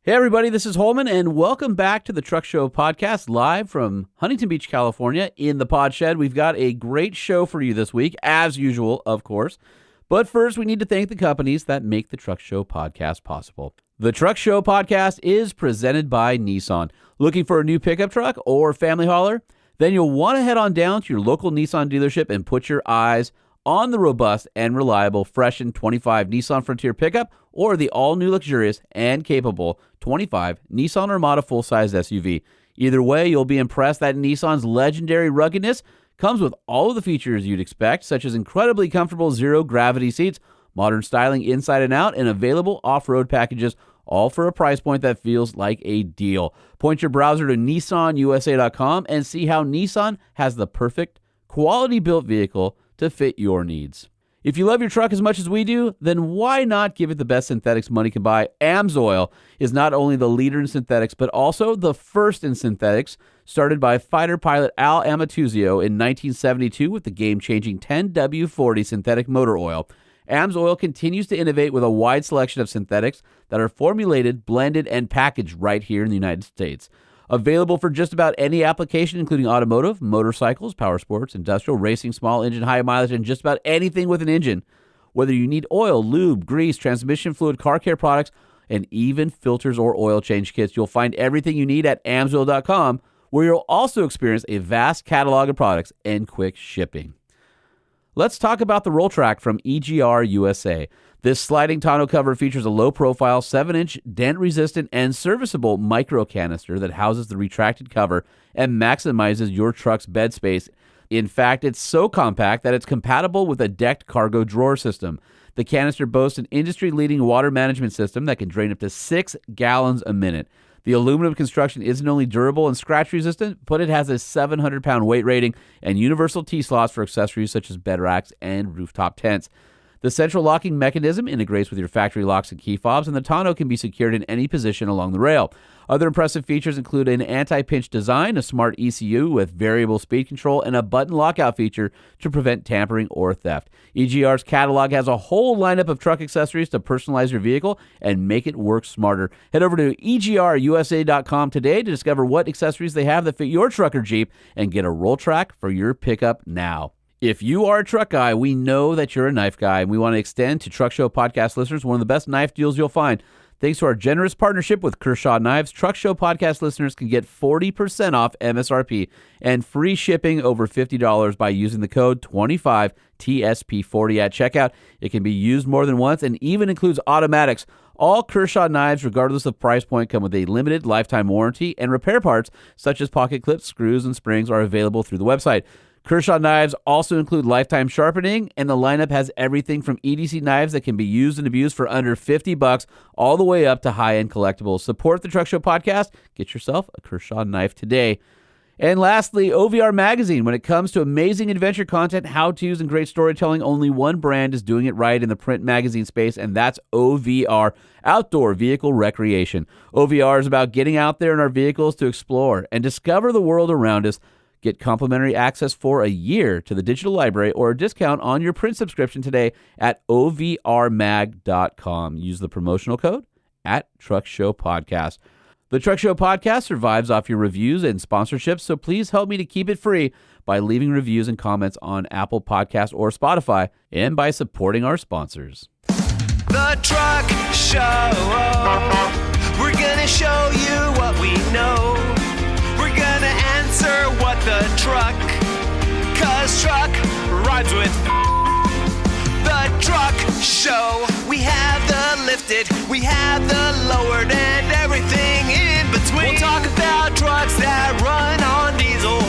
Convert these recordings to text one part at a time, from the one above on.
Hey everybody, this is Holman, and welcome back to the Truck Show podcast, live from Huntington Beach, California, in the Pod Shed. We've got a great show for you this week, as usual, of course. But first, we need to thank the companies that make the Truck Show podcast possible. The Truck Show podcast is presented by Nissan. Looking for a new pickup truck or family hauler? Then you'll want to head on down to your local Nissan dealership and put your eyes on the robust and reliable freshened 25 Nissan Frontier pickup or the all-new luxurious and capable 25 Nissan Armada full-size SUV. Either way, you'll be impressed that Nissan's legendary ruggedness comes with all of the features you'd expect, such as incredibly comfortable zero-gravity seats, modern styling inside and out, and available off-road packages, all for a price point that feels like a deal. Point your browser to nissanusa.com and see how Nissan has the perfect quality-built vehicle to fit your needs. If you love your truck as much as we do, then why not give it the best synthetics money can buy? AMSOIL is not only the leader in synthetics, but also the first in synthetics, started by fighter pilot Al Amatuzio in 1972 with the game-changing 10W40 synthetic motor oil. AMSOIL continues to innovate with a wide selection of synthetics that are formulated, blended, and packaged right here in the United States. Available for just about any application, including automotive, motorcycles, power sports, industrial, racing, small engine, high mileage, and just about anything with an engine. Whether you need oil, lube, grease, transmission fluid, car care products, and even filters or oil change kits, you'll find everything you need at AMSOIL.com, where you'll also experience a vast catalog of products and quick shipping. Let's talk about the roll track from EGR USA. This sliding tonneau cover features a low-profile, 7-inch, dent-resistant, and serviceable micro canister that houses the retracted cover and maximizes your truck's bed space. In fact, it's so compact that it's compatible with a decked cargo drawer system. The canister boasts an industry-leading water management system that can drain up to 6 gallons a minute. The aluminum construction isn't only durable and scratch-resistant, but it has a 700-pound weight rating and universal T-slots for accessories such as bed racks and rooftop tents. The central locking mechanism integrates with your factory locks and key fobs, and the tonneau can be secured in any position along the rail. Other impressive features include an anti-pinch design, a smart ECU with variable speed control, and a button lockout feature to prevent tampering or theft. EGR's catalog has a whole lineup of truck accessories to personalize your vehicle and make it work smarter. Head over to EGRUSA.com today to discover what accessories they have that fit your truck or Jeep and get a roll track for your pickup now. If you are a truck guy, we know that you're a knife guy, and we want to extend to Truck Show podcast listeners one of the best knife deals you'll find. Thanks to our generous partnership with Kershaw Knives, Truck Show podcast listeners can get 40% off MSRP and free shipping over $50 by using the code 25TSP40 at checkout. It can be used more than once and even includes automatics. All Kershaw knives, regardless of price point, come with a limited lifetime warranty, and repair parts such as pocket clips, screws, and springs are available through the website. Kershaw knives also include lifetime sharpening, and the lineup has everything from EDC knives that can be used and abused for under $50 all the way up to high-end collectibles. Support the Truck Show podcast. Get yourself a Kershaw knife today. And lastly, OVR Magazine. When it comes to amazing adventure content, how-tos, and great storytelling, only one brand is doing it right in the print magazine space, and that's OVR, Outdoor Vehicle Recreation. OVR is about getting out there in our vehicles to explore and discover the world around us. Get complimentary access for a year to the digital library or a discount on your print subscription today at OVRmag.com. Use the promotional code @TruckShowPodcast. The Truck Show Podcast survives off your reviews and sponsorships, so please help me to keep it free by leaving reviews and comments on Apple Podcasts or Spotify and by supporting our sponsors. The Truck Show. We're going to show you what we know. We're going to answer what the truck, 'cause truck rhymes with the Truck Show. We have the lifted, we have the lowered, and everything in between. We'll talk about trucks that run on diesel,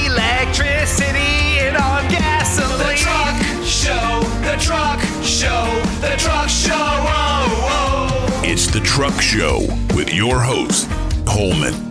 electricity, and on gasoline. The Truck Show, the Truck Show, the Truck Show. Oh, oh. It's the Truck Show with your host, Holman.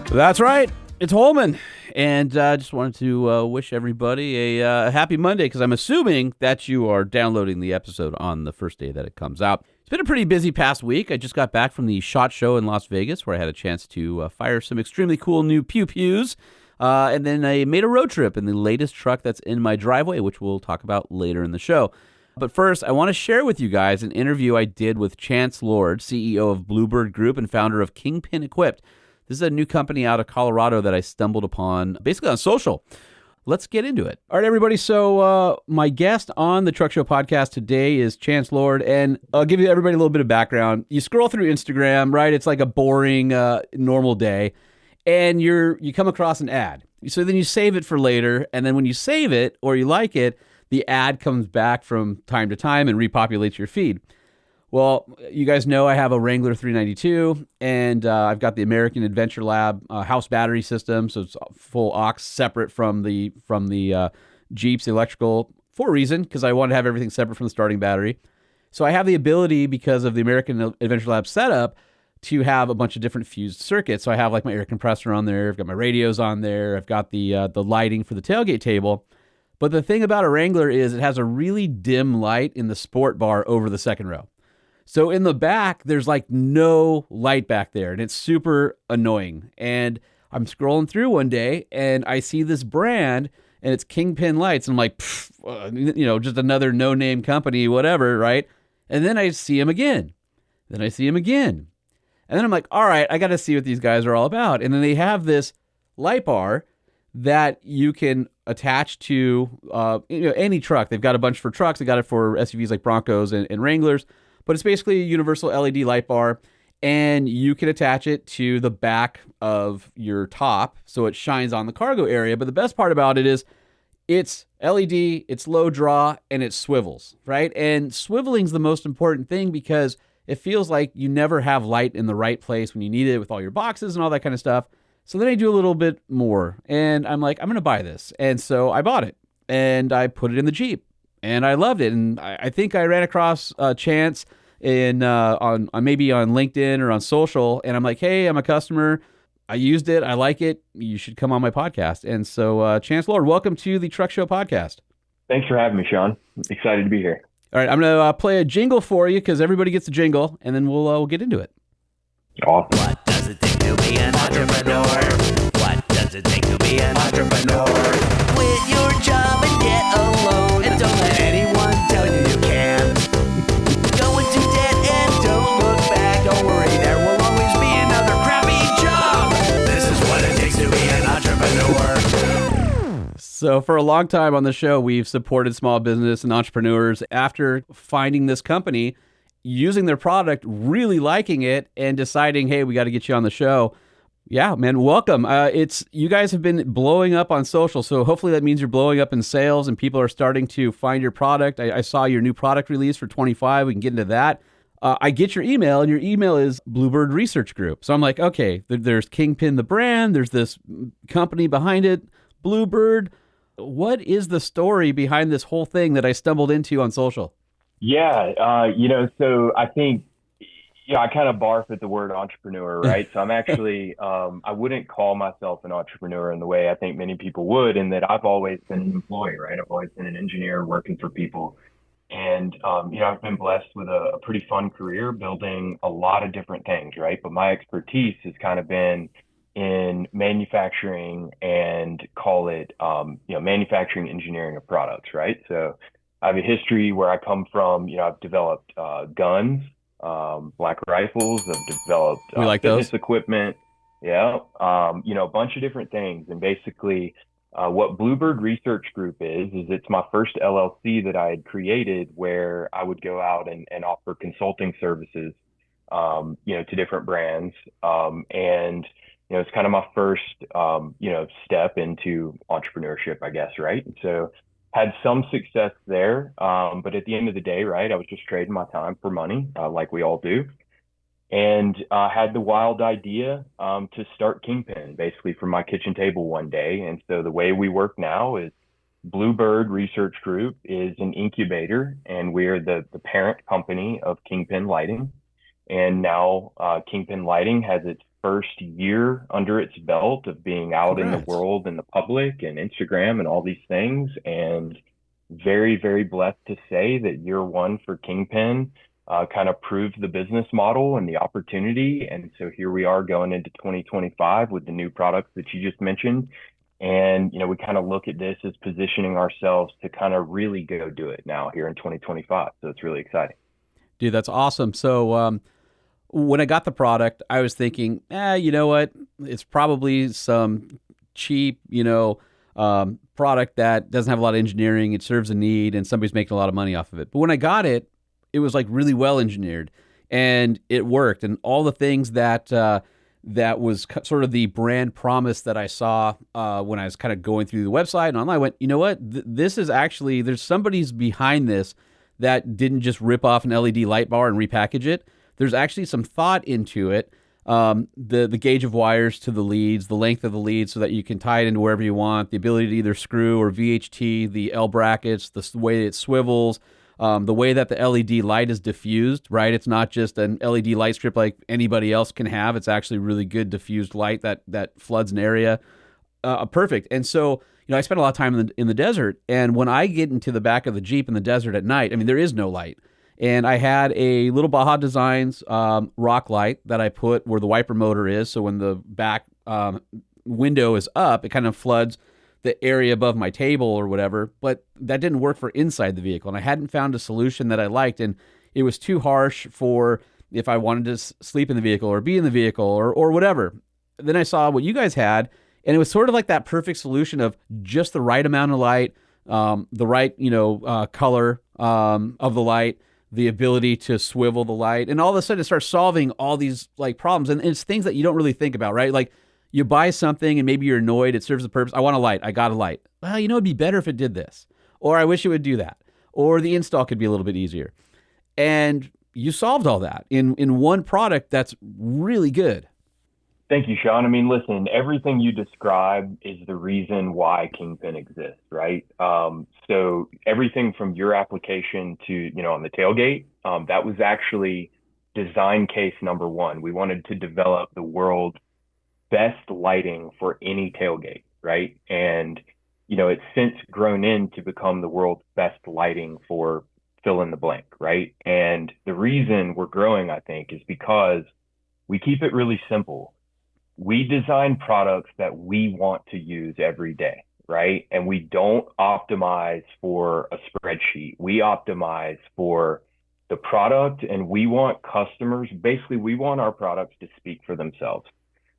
That's right. It's Holman. And I just wanted to wish everybody a happy Monday, because I'm assuming that you are downloading the episode on the first day that it comes out. It's been a pretty busy past week. I just got back from the SHOT Show in Las Vegas, where I had a chance to fire some extremely cool new pew-pews. And then I made a road trip in the latest truck that's in my driveway, which we'll talk about later in the show. But first, I want to share with you guys an interview I did with Chance Lord, CEO of Bluebird Group and founder of Kingpin Equipped. This is a new company out of Colorado that I stumbled upon basically on social. Let's get into it. All right, everybody. So my guest on the Truck Show podcast today is Chance Lord, and I'll give you everybody a little bit of background. You scroll through Instagram, right? It's like a boring, normal day, and you come across an ad. So then you save it for later, and then when you save it or you like it, the ad comes back from time to time and repopulates your feed. Well, you guys know I have a Wrangler 392, and I've got the American Adventure Lab house battery system, so it's full aux, separate from the Jeep's electrical, for a reason, because I want to have everything separate from the starting battery. So I have the ability, because of the American Adventure Lab setup, to have a bunch of different fused circuits. So I have like my air compressor on there, I've got my radios on there, I've got the lighting for the tailgate table. But the thing about a Wrangler is it has a really dim light in the sport bar over the second row. So in the back, there's like no light back there, and it's super annoying. And I'm scrolling through one day, and I see this brand, and it's Kingpin Lights. And I'm like, just another no-name company, whatever, right? And then I see him again. Then I see him again. And then I'm like, all right, I got to see what these guys are all about. And then they have this light bar that you can attach to any truck. They've got a bunch for trucks. They got it for SUVs like Broncos and Wranglers. But it's basically a universal LED light bar, and you can attach it to the back of your top so it shines on the cargo area. But the best part about it is it's LED, it's low draw, and it swivels, right? And swiveling's the most important thing because it feels like you never have light in the right place when you need it with all your boxes and all that kind of stuff. So then I do a little bit more, and I'm like, I'm going to buy this. And so I bought it, and I put it in the Jeep. And I loved it, and I think I ran across Chance on maybe on LinkedIn or on social, and I'm like, hey, I'm a customer. I used it. I like it. You should come on my podcast. And so, Chance Lord, welcome to the Truck Show podcast. Thanks for having me, Sean. Excited to be here. All right, I'm going to play a jingle for you because everybody gets a jingle, and then we'll get into it. Awesome. What does it take to be an entrepreneur? What does it take to be an entrepreneur? Quit your job and get a loan, and don't let anyone tell you you can't. Go into debt and don't look back. Don't worry, there will always be another crappy job. This is what it takes to be an entrepreneur. So for a long time on the show, we've supported small business and entrepreneurs after finding this company, using their product, really liking it, and deciding, hey, we got to get you on the show. Yeah, man, welcome. You guys have been blowing up on social, so hopefully that means you're blowing up in sales and people are starting to find your product. I saw your new product release for 25. We can get into that. I get your email, and your email is Bluebird Research Group. So I'm like, okay, there's Kingpin the brand, there's this company behind it, Bluebird. What is the story behind this whole thing that I stumbled into on social? Yeah, so I think, I kind of barf at the word entrepreneur, right? So I'm actually, I wouldn't call myself an entrepreneur in the way I think many people would, in that I've always been an employee, right? I've always been an engineer working for people. And, I've been blessed with a pretty fun career building a lot of different things, right? But my expertise has kind of been in manufacturing and call it, manufacturing engineering of products, right? So I have a history where I come from. I've developed guns, black rifles. I've developed we like fitness those. equipment. Yeah, a bunch of different things. And basically, what Bluebird Research Group is it's my first LLC that I had created, where I would go out and offer consulting services, to different brands. It's kind of my first, step into entrepreneurship, I guess, right? And so had some success there. But at the end of the day, right, I was just trading my time for money, like we all do. And had the wild idea to start Kingpin, basically from my kitchen table one day. And so the way we work now is Bluebird Research Group is an incubator, and we're the parent company of Kingpin Lighting. And now Kingpin Lighting has its first year under its belt of being out in the world, in the public and Instagram and all these things. And very, very blessed to say that year one for Kingpin kind of proved the business model and the opportunity. And so here we are going into 2025 with the new products that you just mentioned. And, we kind of look at this as positioning ourselves to kind of really go do it now here in 2025. So it's really exciting. Dude, that's awesome. So, when I got the product, I was thinking, you know what? It's probably some cheap, product that doesn't have a lot of engineering. It serves a need, and somebody's making a lot of money off of it. But when I got it, it was like really well engineered, and it worked. And all the things that that was sort of the brand promise that I saw when I was kind of going through the website and online, I went, you know what? This is actually, there's somebody's behind this that didn't just rip off an LED light bar and repackage it. There's actually some thought into it. The gauge of wires to the leads, the length of the leads so that you can tie it into wherever you want, the ability to either screw or VHT, the L brackets, the way it swivels, the way that the LED light is diffused, right? It's not just an LED light strip like anybody else can have. It's actually really good diffused light that floods an area. Perfect. And so, I spent a lot of time in the desert, and when I get into the back of the Jeep in the desert at night, I mean, there is no light. And I had a little Baja Designs rock light that I put where the wiper motor is. So when the back window is up, it kind of floods the area above my table or whatever. But that didn't work for inside the vehicle. And I hadn't found a solution that I liked. And it was too harsh for if I wanted to sleep in the vehicle or be in the vehicle or whatever. Then I saw what you guys had. And it was sort of like that perfect solution of just the right amount of light, the right, color of the light, the ability to swivel the light, and all of a sudden it starts solving all these like problems. And it's things that you don't really think about, right? Like you buy something and maybe you're annoyed. It serves the purpose. I want a light. I got a light. Well, it'd be better if it did this, or I wish it would do that, or the install could be a little bit easier. And you solved all that in one product that's really good. Thank you, Sean. I mean, listen, everything you describe is the reason why Kingpin exists, right? So everything from your application to, on the tailgate, that was actually design case number one. We wanted to develop the world's best lighting for any tailgate, right? And, it's since grown in to become the world's best lighting for fill in the blank, right? And the reason we're growing, I think, is because we keep it really simple. We design products that we want to use every day, right? And we don't optimize for a spreadsheet. We optimize for the product, and we want customers, basically we want our products to speak for themselves.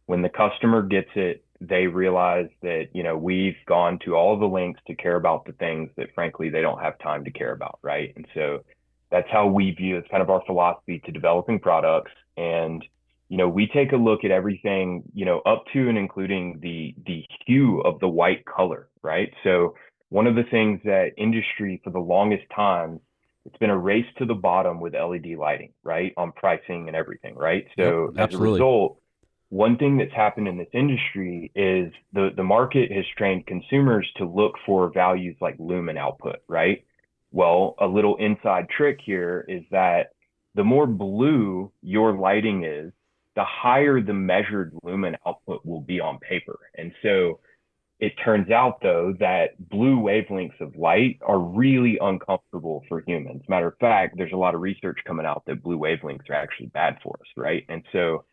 When the customer gets it, they realize that, we've gone to all the lengths to care about the things that frankly they don't have time to care about, right? And so that's how we view, it's kind of our philosophy to developing products. And we take a look at everything, up to and including the hue of the white color, right? So one of the things that industry for the longest time, it's been a race to the bottom with LED lighting, right? On pricing and everything, right? So Yep, as a result, one thing that's happened in this industry is the market has trained consumers to look for values like lumen output, right? Well, a little inside trick here is that the more blue your lighting is, the higher the measured lumen output will be on paper. And so it turns out, though, that blue wavelengths of light are really uncomfortable for humans. Matter of fact, there's a lot of research coming out that blue wavelengths are actually bad for us, right? And so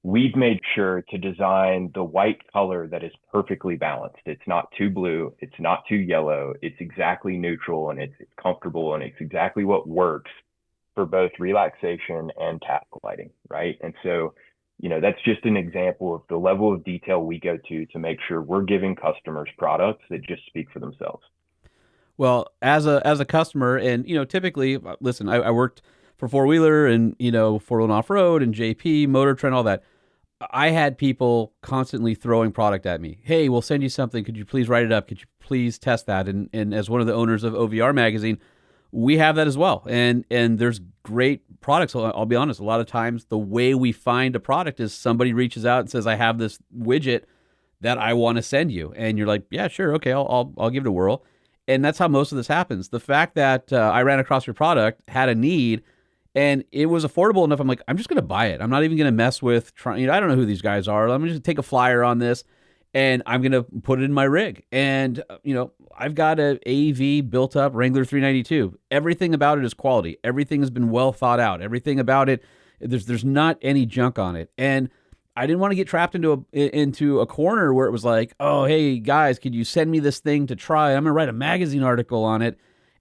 we've made sure to design the white color that is perfectly balanced. It's not too blue, it's not too yellow, it's exactly neutral, and it's comfortable, and it's exactly what works for both relaxation and task lighting, right? And so that's just an example of the level of detail we go to make sure we're giving customers products that just speak for themselves. Well, as a customer, and typically, listen, I worked for Four Wheeler and Four Wheel Off Road and JP, Motor Trend, all that. I had people constantly throwing product at me. Hey, we'll send you something. Could you please write it up? Could you please test that? And as one of the owners of OVR Magazine, we have that as well. And there's great products. I'll be honest, a lot of times the way we find a product is somebody reaches out and says, I have this widget that I want to send you. And you're like, yeah, sure. Okay, I'll give it a whirl. And that's how most of this happens. The fact that I ran across your product, had a need, and it was affordable enough, I'm like, I'm just going to buy it. I'm not even going to mess with trying. I don't know who these guys are. I'm just going to take a flyer on this, and I'm going to put it in my rig. And, I've got a AEV built up Wrangler 392. Everything about it is quality. Everything has been well thought out. Everything about it, there's not any junk on it. And I didn't want to get trapped into a corner where it was like, oh, hey guys, could you send me this thing to try? I'm gonna write a magazine article on it,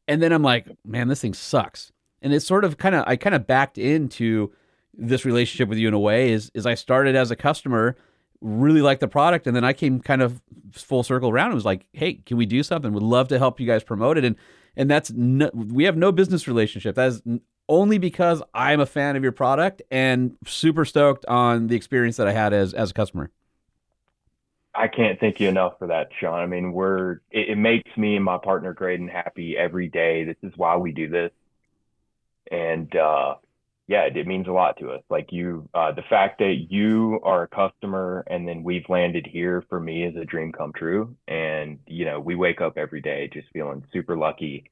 and then I'm like, man, this thing sucks. And it's sort of I kind of backed into this relationship with you in a way. Is I started as a customer, really liked the product, and then I came kind of full circle around and was like, hey, can we do something? Would love to help you guys promote it. And that's we have no business relationship. That is only because I'm a fan of your product and super stoked on the experience that I had as a customer. I can't thank you enough for that, Sean. I mean, it makes me and my partner Graydon happy every day. This is why we do this. And yeah, it means a lot to us. Like the fact that you are a customer and then we've landed here, for me, is a dream come true. And, we wake up every day just feeling super lucky.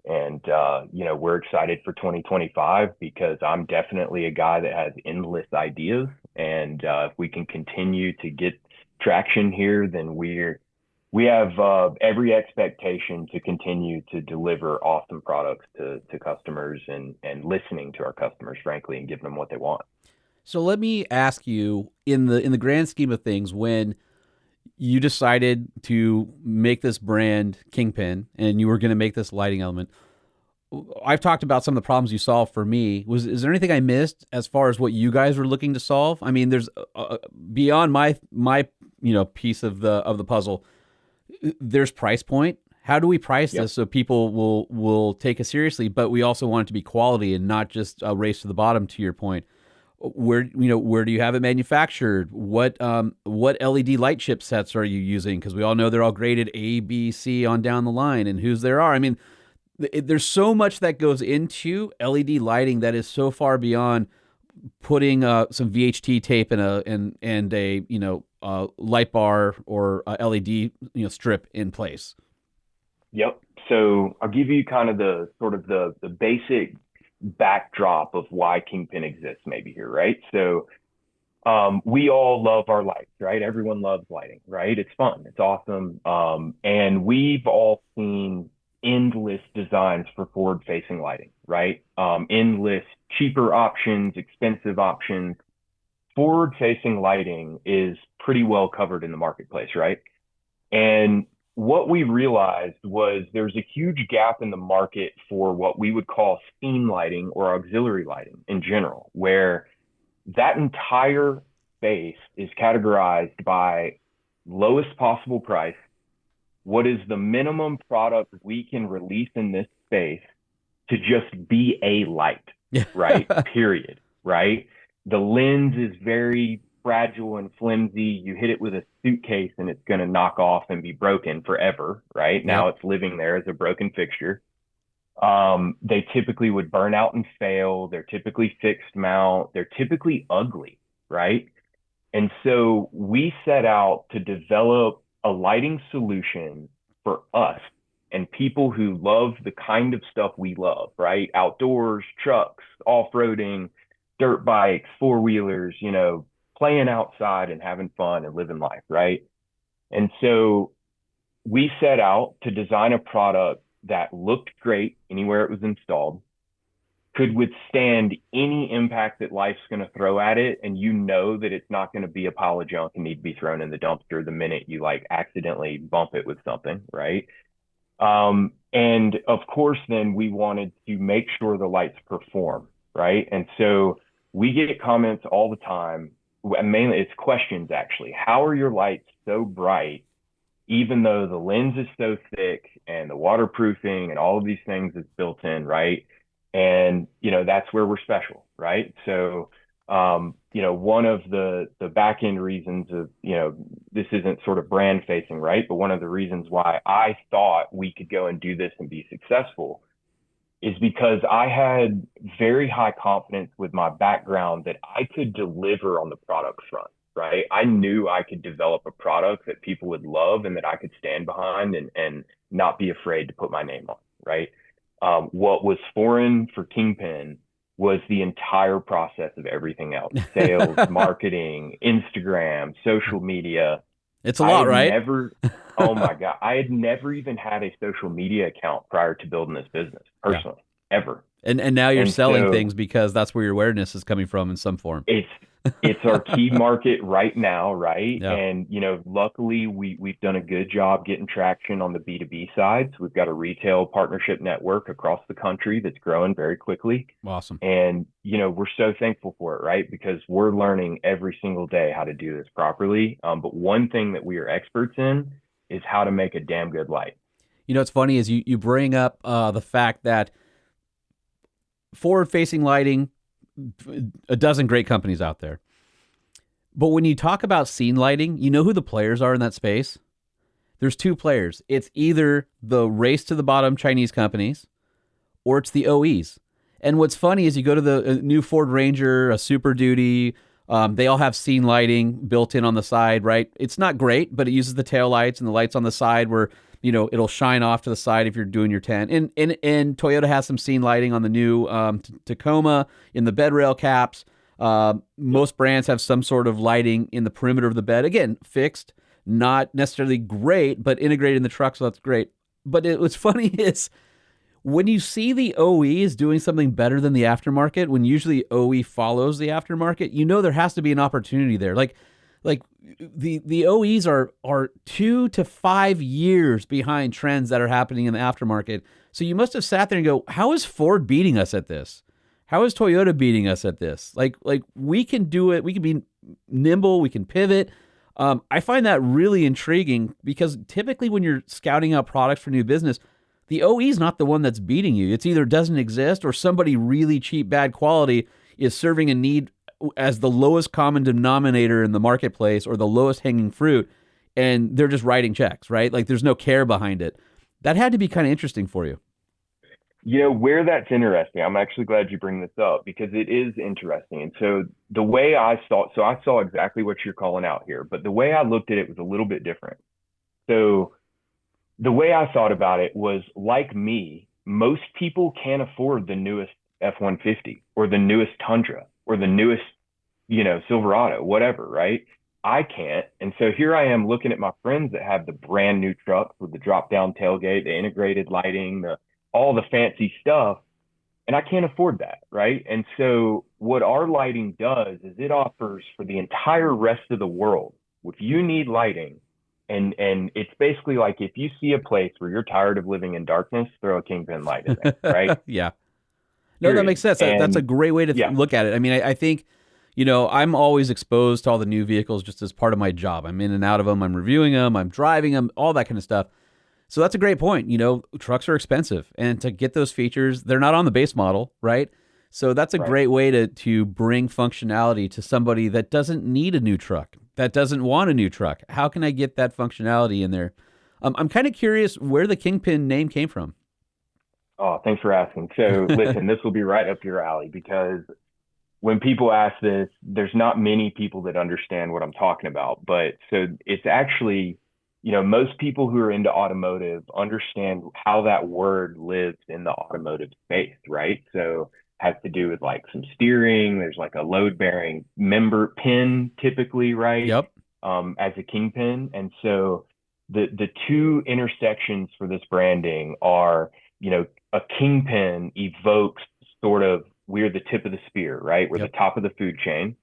And, we're excited for 2025 because I'm definitely a guy that has endless ideas. And if we can continue to get traction here, then we have every expectation to continue to deliver awesome products to customers and listening to our customers, frankly, and giving them what they want. So let me ask you, in the grand scheme of things, when you decided to make this brand Kingpin and you were going to make this lighting element, I've talked about some of the problems you solved for me. Is there anything I missed as far as what you guys were looking to solve? I mean, there's beyond my piece of the puzzle. There's price point. How do we price this so people will take us seriously? But we also want it to be quality and not just a race to the bottom. To your point, where do you have it manufactured? What LED light chipsets are you using? Because we all know they're all graded A, B, C on down the line, and whose there are. I mean, there's so much that goes into LED lighting that is so far beyond putting some VHT tape and a light bar or a LED strip in place. Yep. So I'll give you kind of the basic backdrop of why Kingpin exists maybe here, right? So we all love our lights, right? Everyone loves lighting, right? It's fun. It's awesome. And we've all seen endless designs for forward-facing lighting, right? Endless cheaper options, expensive options. Forward-facing lighting is pretty well covered in the marketplace, right? And what we realized was there's a huge gap in the market for what we would call theme lighting or auxiliary lighting in general, where that entire space is categorized by lowest possible price. What is the minimum product we can release in this space to just be a light, right? Period, right? The lens is very fragile and flimsy. You hit it with a suitcase and it's going to knock off and be broken forever, right? Now it's living there as a broken fixture. They typically would burn out and fail. They're typically fixed mount. They're typically ugly, right? And so we set out to develop a lighting solution for us and people who love the kind of stuff we love, right? Outdoors, trucks, off-roading, dirt bikes, four-wheelers, playing outside and having fun and living life, right? And so we set out to design a product that looked great anywhere it was installed, could withstand any impact that life's going to throw at it, and that it's not going to be a pile of junk and need to be thrown in the dumpster the minute you accidentally bump it with something, right? And of course, then we wanted to make sure the lights perform, right? And so we get comments all the time, mainly it's questions actually. How are your lights so bright, even though the lens is so thick and the waterproofing and all of these things is built in, right? And, that's where we're special, right? So, one of the back end reasons of, this isn't sort of brand facing, right? But one of the reasons why I thought we could go and do this and be successful is because I had very high confidence with my background that I could deliver on the product front, right? I knew I could develop a product that people would love and that I could stand behind and not be afraid to put my name on, right? What was foreign for Kingpin was the entire process of everything else: sales, marketing, Instagram, social media. It's a lot, right? Oh my God. I had never even had a social media account prior to building this business personally, ever. And now you're selling things because that's where your awareness is coming from in some form. It's our key market right now, right? Yeah. And luckily we've done a good job getting traction on the B2B side. So we've got a retail partnership network across the country that's growing very quickly. Awesome. And we're so thankful for it, right? Because we're learning every single day how to do this properly. But one thing that we are experts in is how to make a damn good light. What's funny is you bring up the fact that forward-facing lighting, a dozen great companies out there. But when you talk about scene lighting, you know who the players are in that space? There's two players. It's either the race to the bottom Chinese companies or it's the OEs. And what's funny is you go to the new Ford Ranger, a Super Duty, they all have scene lighting built in on the side, right? It's not great, but it uses the tail lights and the lights on the side where, it'll shine off to the side if you're doing your 10. And Toyota has some scene lighting on the new Tacoma in the bed rail caps. Most brands have some sort of lighting in the perimeter of the bed. Again, fixed, not necessarily great, but integrated in the truck, so that's great. But what's funny is when you see the OEs doing something better than the aftermarket, when usually OE follows the aftermarket, there has to be an opportunity there. Like the OEs are 2 to 5 years behind trends that are happening in the aftermarket. So you must have sat there and go, how is Ford beating us at this? How is Toyota beating us at this? Like we can do it. We can be nimble. We can pivot. I find that really intriguing because typically when you're scouting out products for new business, the OE is not the one that's beating you. It's either doesn't exist or somebody really cheap, bad quality is serving a need as the lowest common denominator in the marketplace or the lowest hanging fruit, and they're just writing checks, right? Like there's no care behind it. That had to be kind of interesting for you. Where that's interesting, I'm actually glad you bring this up because it is interesting. And so the way I saw exactly what you're calling out here, but the way I looked at it was a little bit different. So the way I thought about it was, like me, most people can't afford the newest F-150 or the newest Tundra or the newest, Silverado, whatever, right? I can't. And so here I am looking at my friends that have the brand new trucks with the drop down tailgate, the integrated lighting, all the fancy stuff, and I can't afford that, right? And so what our lighting does is it offers for the entire rest of the world, if you need lighting, and it's basically like if you see a place where you're tired of living in darkness, throw a Kingpin light in there, right? Yeah. No, that makes sense. That's a great way to look at it. I mean, I think, I'm always exposed to all the new vehicles just as part of my job. I'm in and out of them. I'm reviewing them. I'm driving them, all that kind of stuff. So that's a great point. Trucks are expensive, and to get those features, they're not on the base model, right? So that's a great way to bring functionality to somebody that doesn't need a new truck, that doesn't want a new truck. How can I get that functionality in there? I'm kind of curious where the Kingpin name came from. Oh, thanks for asking. So listen, this will be right up your alley because when people ask this, there's not many people that understand what I'm talking about. But so it's actually, most people who are into automotive understand how that word lives in the automotive space, right? So it has to do with like some steering. There's like a load bearing member pin typically, right? Yep. As a Kingpin. And so the two intersections for this branding are, a Kingpin evokes sort of, we're the tip of the spear, right? We're the top of the food chain.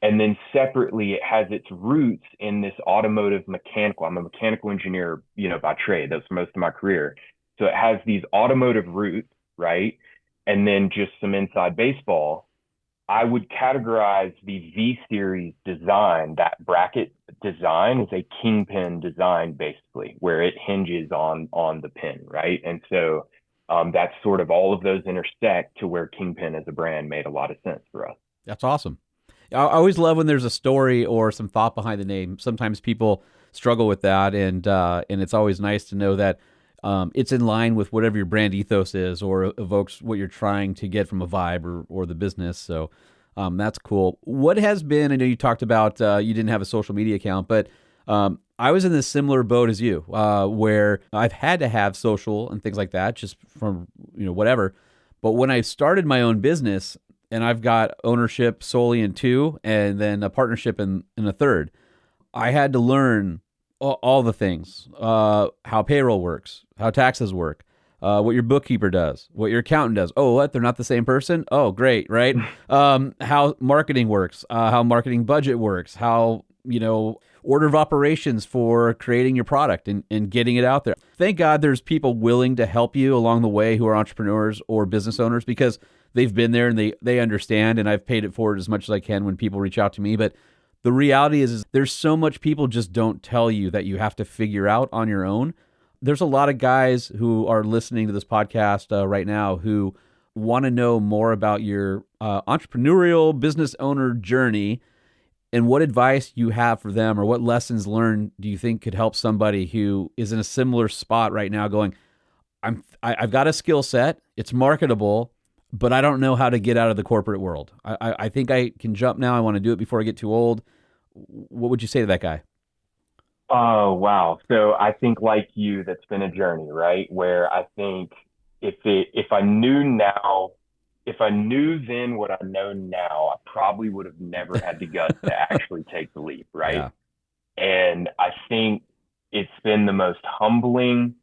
And then separately, it has its roots in this automotive mechanical. I'm a mechanical engineer, by trade. That's most of my career. So it has these automotive roots, right? And then just some inside baseball. I would categorize the V-Series design, that bracket design, as a Kingpin design, basically, where it hinges on the pin, right? And so that's sort of all of those intersect to where Kingpin as a brand made a lot of sense for us. That's awesome. I always love when there's a story or some thought behind the name. Sometimes people struggle with that, and it's always nice to know that it's in line with whatever your brand ethos is or evokes what you're trying to get from a vibe or the business. So that's cool. What has been, I know you talked about you didn't have a social media account, but I was in this similar boat as you, where I've had to have social and things like that just from, whatever. But when I started my own business, and I've got ownership solely in two and then a partnership in a third, I had to learn all the things, how payroll works, how taxes work, what your bookkeeper does, what your accountant does. Oh, what? They're not the same person? Oh, great, right? How marketing works, how marketing budget works, how, order of operations for creating your product and getting it out there. Thank God there's people willing to help you along the way who are entrepreneurs or business owners, because they've been there and they understand, and I've paid it forward as much as I can when people reach out to me. But the reality is there's so much people just don't tell you that you have to figure out on your own. There's a lot of guys who are listening to this podcast right now who want to know more about your entrepreneurial business owner journey, and what advice you have for them, or what lessons learned do you think could help somebody who is in a similar spot right now going, I've got a skill set, it's marketable, but I don't know how to get out of the corporate world. I think I can jump now. I want to do it before I get too old. What would you say to that guy? Oh, wow. So I think, like you, that's been a journey, right? Where I think if I knew then what I know now, I probably would have never had the guts to actually take the leap, right? Yeah. And I think it's been the most humbling,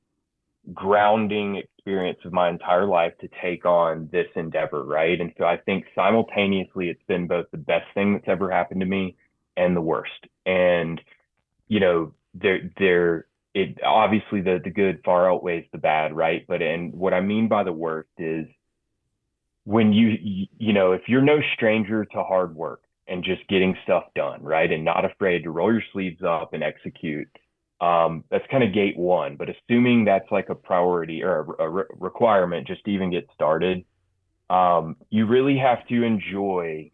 grounding experience of my entire life to take on this endeavor, right? And so I think simultaneously it's been both the best thing that's ever happened to me and the worst. And it obviously the good far outweighs the bad, right? And what I mean by the worst is when if you're no stranger to hard work and just getting stuff done, right? And not afraid to roll your sleeves up and execute, that's kind of gate one. But assuming that's like a priority or a requirement just to even get started, you really have to enjoy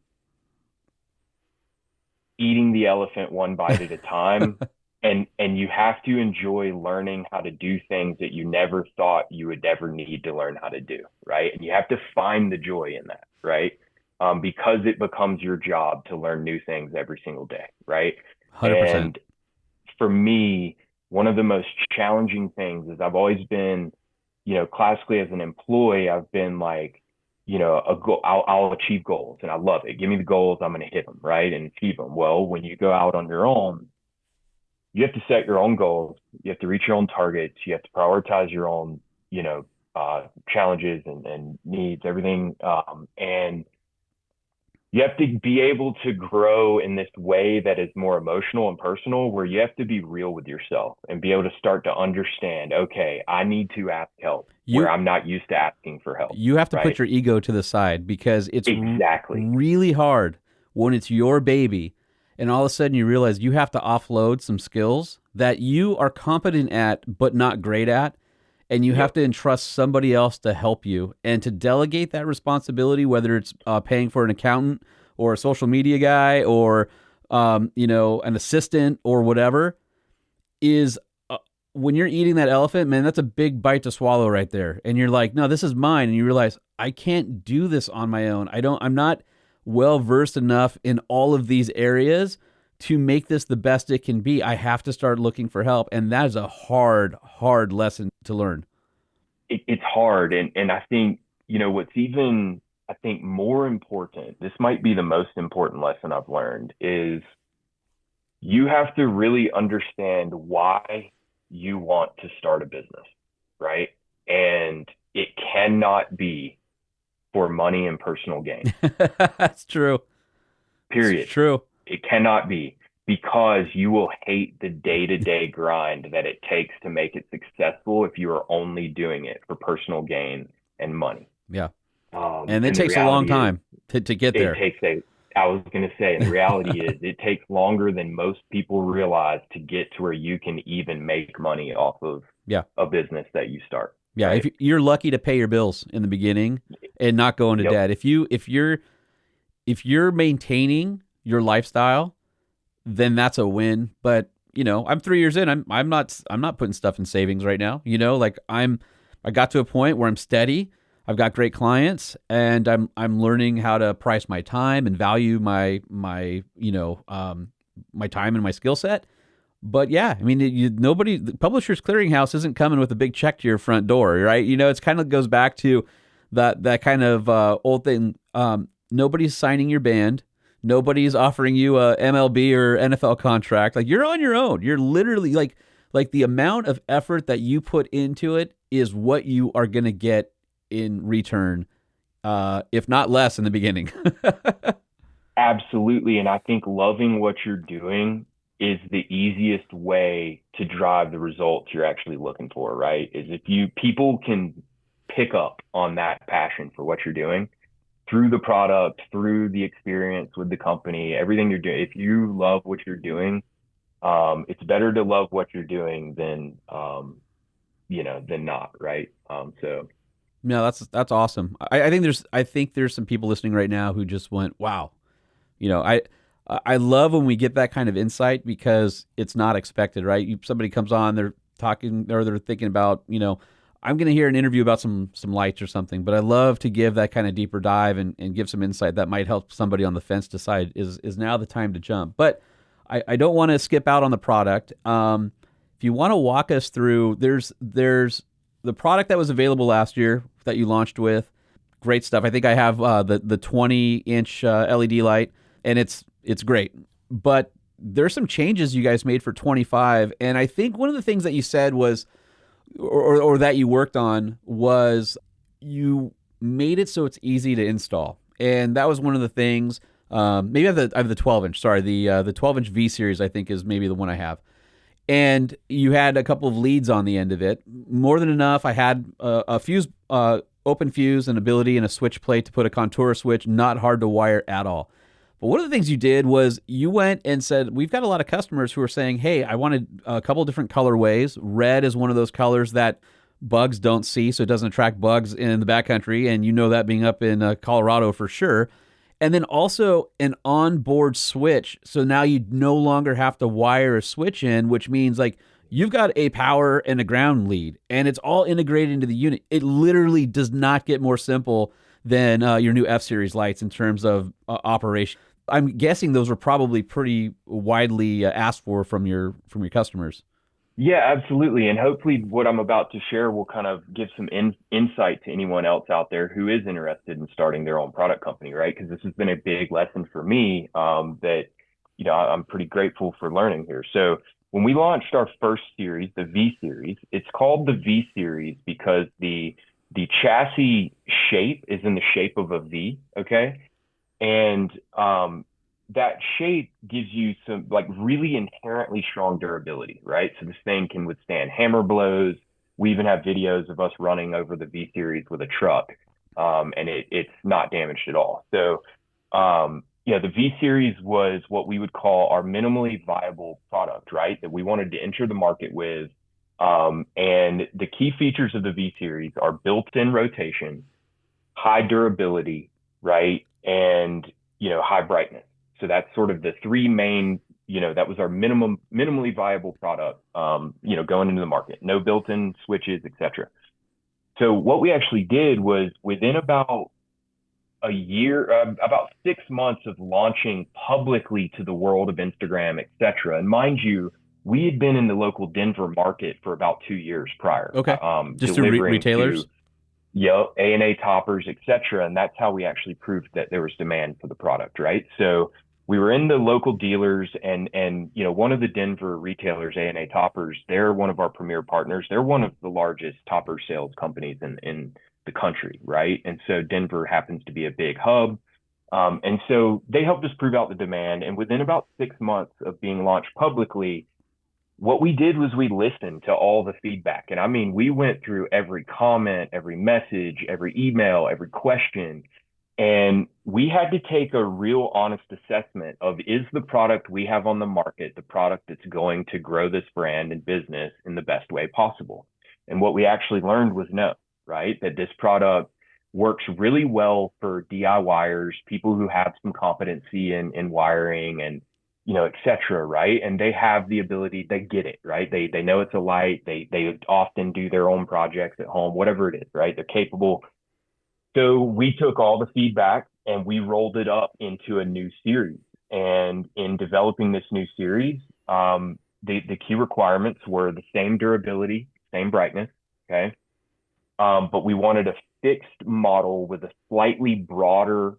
eating the elephant one bite at a time. And you have to enjoy learning how to do things that you never thought you would ever need to learn how to do, right? And you have to find the joy in that, right? Because it becomes your job to learn new things every single day, right? 100%. And for me, one of the most challenging things is I've always been, classically as an employee, I've been like, I'll achieve goals and I love it. Give me the goals, I'm going to hit them, right? And achieve them. Well, when you go out on your own, you have to set your own goals. You have to reach your own targets. You have to prioritize your own, challenges and needs, everything. And you have to be able to grow in this way that is more emotional and personal, where you have to be real with yourself and be able to start to understand, okay, I need to ask help where I'm not used to asking for help. You have to right? put your ego to the side, because it's exactly really hard when it's your baby. And all of a sudden you realize you have to offload some skills that you are competent at, but not great at. And you have to entrust somebody else to help you and to delegate that responsibility, whether it's paying for an accountant or a social media guy or, an assistant or whatever, is when you're eating that elephant, man, that's a big bite to swallow right there. And you're like, no, this is mine. And you realize I can't do this on my own. I'm not well-versed enough in all of these areas to make this the best it can be. I have to start looking for help. And that is a hard lesson to learn. It's hard. And I think, what's even, I think, more important, this might be the most important lesson I've learned, is you have to really understand why you want to start a business, right? And it cannot be for money and personal gain. That's true. Period. It's true. It cannot be, because you will hate the day-to-day grind that it takes to make it successful if you are only doing it for personal gain and money. Yeah. And it takes a long time to get there. I was going to say, and the reality is it takes longer than most people realize to get to where you can even make money off of a business that you start. Yeah, right? If you're lucky to pay your bills in the beginning and not go into debt. If you're maintaining your lifestyle, then that's a win. But I'm 3 years in. I'm not putting stuff in savings right now. I got to a point where I'm steady. I've got great clients, and I'm learning how to price my time and value my my time and my skill set. But yeah, I mean, the Publishers Clearinghouse isn't coming with a big check to your front door, right? It's kind of goes back to that kind of old thing. Nobody's signing your band. Nobody's offering you a MLB or NFL contract. Like, you're on your own. You're literally like like the amount of effort that you put into it is what you are going to get in return, if not less in the beginning. Absolutely. And I think loving what you're doing is the easiest way to drive the results you're actually looking for, right? Is if people can pick up on that passion for what you're doing through the product, through the experience with the company, everything you're doing. If you love what you're doing, it's better to love what you're doing than, than not, right? So No, that's awesome. I think there's some people listening right now who just went, wow. I love when we get that kind of insight because it's not expected, right? Somebody comes on, they're talking or they're thinking about, I'm going to hear an interview about some lights or something, but I love to give that kind of deeper dive and give some insight that might help somebody on the fence decide is now the time to jump. But I don't want to skip out on the product. If you want to walk us through, there's the product that was available last year that you launched with. Great stuff. I think I have the 20-inch LED light, and it's great. But there's some changes you guys made for 25, and I think one of the things that you said was, or that you worked on was you made it so it's easy to install, and that was one of the things. Maybe I have the 12-inch. Sorry, the 12-inch V series I think is maybe the one I have. And you had a couple of leads on the end of it. More than enough. I had a fuse, open fuse, an ability, and a switch plate to put a Contour switch. Not hard to wire at all. But one of the things you did was you went and said, we've got a lot of customers who are saying, hey, I wanted a couple different colorways. Red is one of those colors that bugs don't see, so it doesn't attract bugs in the backcountry. And you know that being up in Colorado for sure. And then also an onboard switch. So now you no longer have to wire a switch in, which means like you've got a power and a ground lead, and it's all integrated into the unit. It literally does not get more simple than your new F-Series lights in terms of operation. I'm guessing those were probably pretty widely asked for from your customers. yeah, absolutely. And hopefully what I'm about to share will kind of give some insight to anyone else out there who is interested in starting their own product company, right? Because this has been a big lesson for me that, I'm pretty grateful for learning here. So when we launched our first series, the V series, it's called the V series because the chassis shape is in the shape of a V, okay? And that shape gives you some like really inherently strong durability, right? So this thing can withstand hammer blows. We even have videos of us running over the V series with a truck, and it's not damaged at all. So, the V series was what we would call our minimally viable product, right? That we wanted to enter the market with. And the key features of the V series are built-in rotation, high durability, right? And, high brightness. So that's sort of the three main, that was our minimally viable product, going into the market, no built-in switches, etc. So what we actually did was within about a year, about 6 months of launching publicly to the world of Instagram, etc. And mind you, we had been in the local Denver market for about 2 years prior. Okay. Just through retailers? Yep, A&A toppers, etc. And that's how we actually proved that there was demand for the product, right? So we were in the local dealers and one of the Denver retailers, A&A Toppers, they're one of our premier partners. They're one of the largest topper sales companies in the country, right? And so Denver happens to be a big hub. And so they helped us prove out the demand. And within about 6 months of being launched publicly, what we did was we listened to all the feedback. And I mean, we went through every comment, every message, every email, every question. And we had to take a real honest assessment of, is the product we have on the market the product that's going to grow this brand and business in the best way possible? And what we actually learned was no, right? That this product works really well for DIYers, people who have some competency in wiring and, et cetera, right? And they have the ability, they get it, right? They know it's a light. They often do their own projects at home, whatever it is, right? They're capable. So we took all the feedback and we rolled it up into a new series. And in developing this new series, the key requirements were the same durability, same brightness, okay? But we wanted a fixed model with a slightly broader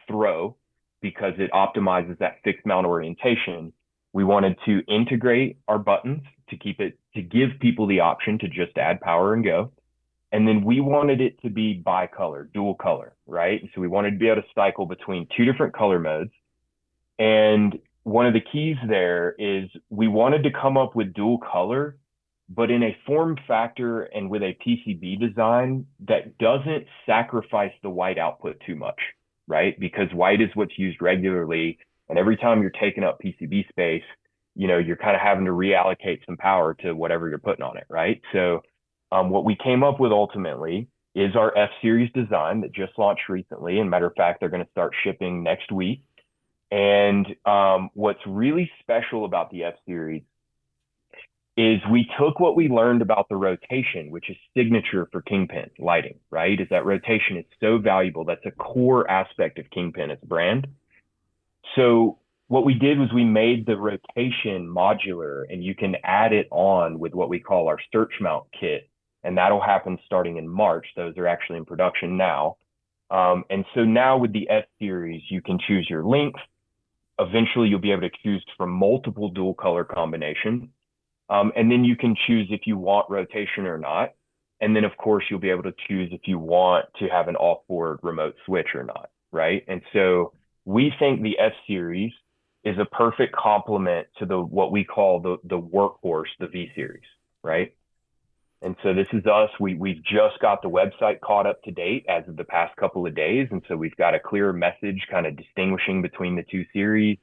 throw because it optimizes that fixed mount orientation. We wanted to integrate our buttons to give people the option to just add power and go. And then we wanted it to be bicolor, dual color, right? So we wanted to be able to cycle between two different color modes. And one of the keys there is we wanted to come up with dual color, but in a form factor and with a PCB design that doesn't sacrifice the white output too much, right? Because white is what's used regularly. And every time you're taking up PCB space, you're kind of having to reallocate some power to whatever you're putting on it, right? So what we came up with ultimately is our F-Series design that just launched recently. And matter of fact, they're going to start shipping next week. And what's really special about the F-Series is we took what we learned about the rotation, which is signature for Kingpin lighting, right? Is that rotation is so valuable. That's a core aspect of Kingpin as a brand. So what we did was we made the rotation modular, and you can add it on with what we call our search mount kit. And that'll happen starting in March. Those are actually in production now. And so now with the F-Series, you can choose your length. Eventually, you'll be able to choose from multiple dual color combinations. And then you can choose if you want rotation or not. And then, of course, you'll be able to choose if you want to have an off-board remote switch or not, right? And so we think the F-Series is a perfect complement to what we call the workhorse, the V-Series, right? And so this is us. We've just got the website caught up to date as of the past couple of days. And so we've got a clear message kind of distinguishing between the two series.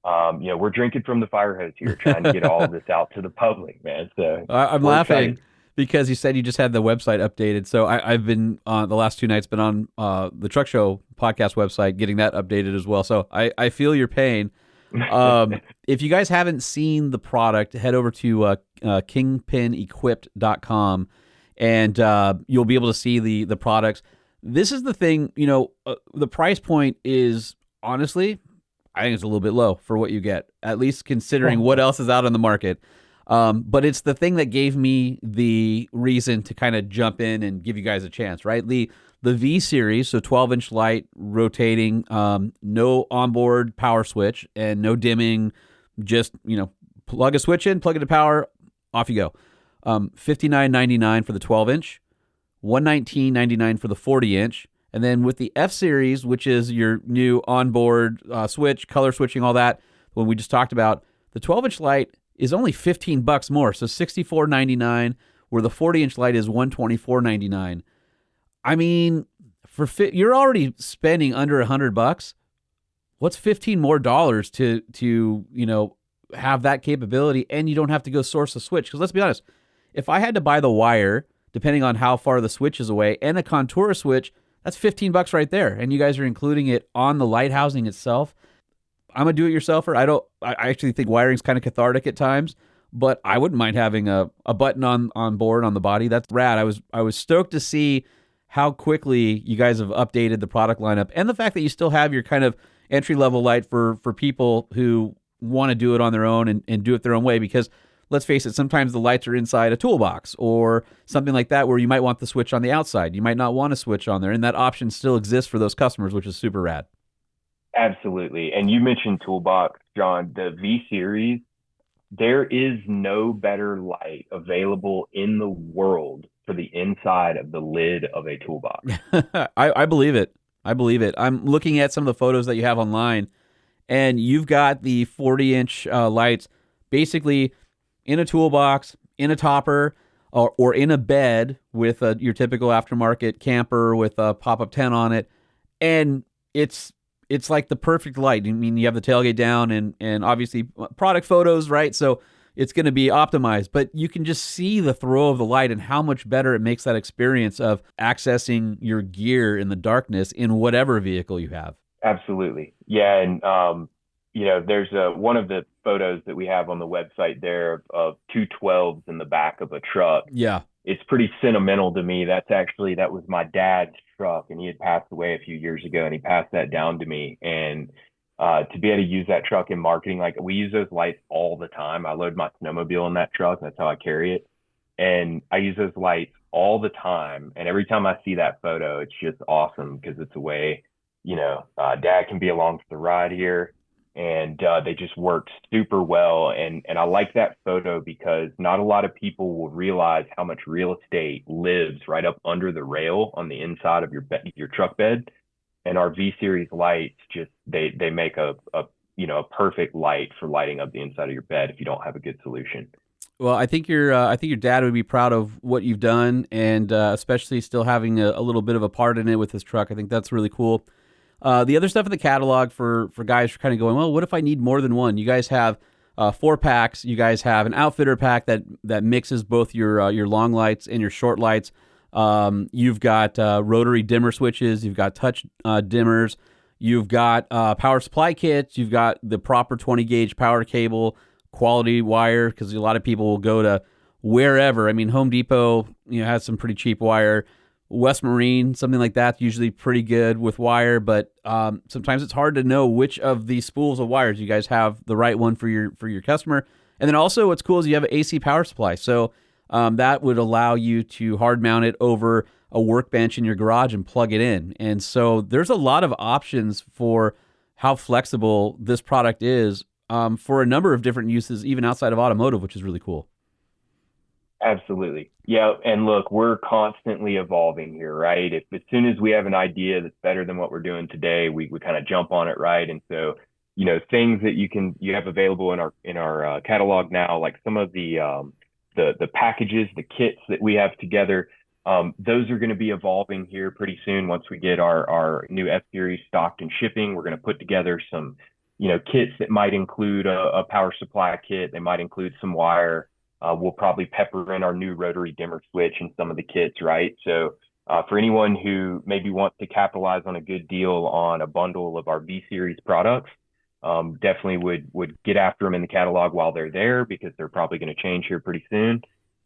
We're drinking from the fire hose here, trying to get all of this out to the public, man. So I'm laughing because you said you just had the website updated. So I've been on the last 2 nights, been on the Truck Show podcast website, getting that updated as well. So I feel your pain. If you guys haven't seen the product, head over to kingpinequipped.com and you'll be able to see the products. This is the thing, the price point is honestly, I think it's a little bit low for what you get, at least considering what else is out on the market. But it's the thing that gave me the reason to kind of jump in and give you guys a chance, right? The V-Series, so 12-inch light, rotating, no onboard power switch, and no dimming, just, plug a switch in, plug it to power, off you go. $59.99 for the 12-inch, $119.99 for the 40-inch, and then with the F-Series, which is your new onboard switch, color switching, all that, when we just talked about, the 12-inch light is only $15 more, so $64.99, where the 40-inch light is $124.99. I mean, you're already spending under $100. What's $15 more to have that capability, and you don't have to go source a switch? Because let's be honest, if I had to buy the wire, depending on how far the switch is away, and a Contour switch, that's $15 right there, and you guys are including it on the light housing itself. I'm a do-it-yourselfer. I actually think wiring's kind of cathartic at times, but I wouldn't mind having a button on board on the body. That's rad. I was stoked to see how quickly you guys have updated the product lineup, and the fact that you still have your kind of entry-level light for people who want to do it on their own and do it their own way, because let's face it, sometimes the lights are inside a toolbox or something like that where you might want the switch on the outside. You might not want a switch on there, and that option still exists for those customers, which is super rad. Absolutely. And you mentioned toolbox, John. The V-Series, there is no better light available in the world for the inside of the lid of a toolbox. I believe it. I'm looking at some of the photos that you have online, and you've got the 40-inch lights basically in a toolbox, in a topper, or in a bed with your typical aftermarket camper with a pop-up tent on it, and it's like the perfect light. I mean, you have the tailgate down and obviously product photos, right? So it's going to be optimized, but you can just see the throw of the light and how much better it makes that experience of accessing your gear in the darkness in whatever vehicle you have. Absolutely. Yeah. And, there's one of the photos that we have on the website there of two 12s in the back of a truck. Yeah. It's pretty sentimental to me. That was my dad's truck, and he had passed away a few years ago, and he passed that down to me. And to be able to use that truck in marketing, like we use those lights all the time. I load my snowmobile in that truck. That's how I carry it. And I use those lights all the time. And every time I see that photo, it's just awesome because it's a way, Dad can be along for the ride here. and they just worked super well. And I like that photo because not a lot of people will realize how much real estate lives right up under the rail on the inside of your truck bed. And our V-Series lights just they make a perfect light for lighting up the inside of your bed if you don't have a good solution. Well, I think your dad would be proud of what you've done, and especially still having a little bit of a part in it with his truck. I think that's really cool. The other stuff in the catalog for guys who are kind of going, well, what if I need more than one? You guys have 4 packs. You guys have an outfitter pack that mixes both your long lights and your short lights. You've got rotary dimmer switches. You've got touch dimmers. You've got power supply kits. You've got the proper 20 gauge power cable, quality wire, because a lot of people will go to wherever. I mean, Home Depot, has some pretty cheap wire. West Marine, something like that's usually pretty good with wire, but sometimes it's hard to know which of these spools of wires you guys have the right one for your customer. And then also what's cool is you have an AC power supply. So that would allow you to hard mount it over a workbench in your garage and plug it in. And so there's a lot of options for how flexible this product is for a number of different uses, even outside of automotive, which is really cool. Absolutely. Yeah. And look, we're constantly evolving here, right? As soon as we have an idea that's better than what we're doing today, we kind of jump on it, right? And so, things that you have available in our catalog now, like some of the packages, the kits that we have together, those are going to be evolving here pretty soon. Once we get our new F-Series stocked and shipping, we're going to put together some, kits that might include a power supply kit. They might include some wire. We'll probably pepper in our new rotary dimmer switch in some of the kits, right? So for anyone who maybe wants to capitalize on a good deal on a bundle of our V-Series products, definitely would get after them in the catalog while they're there, because they're probably going to change here pretty soon.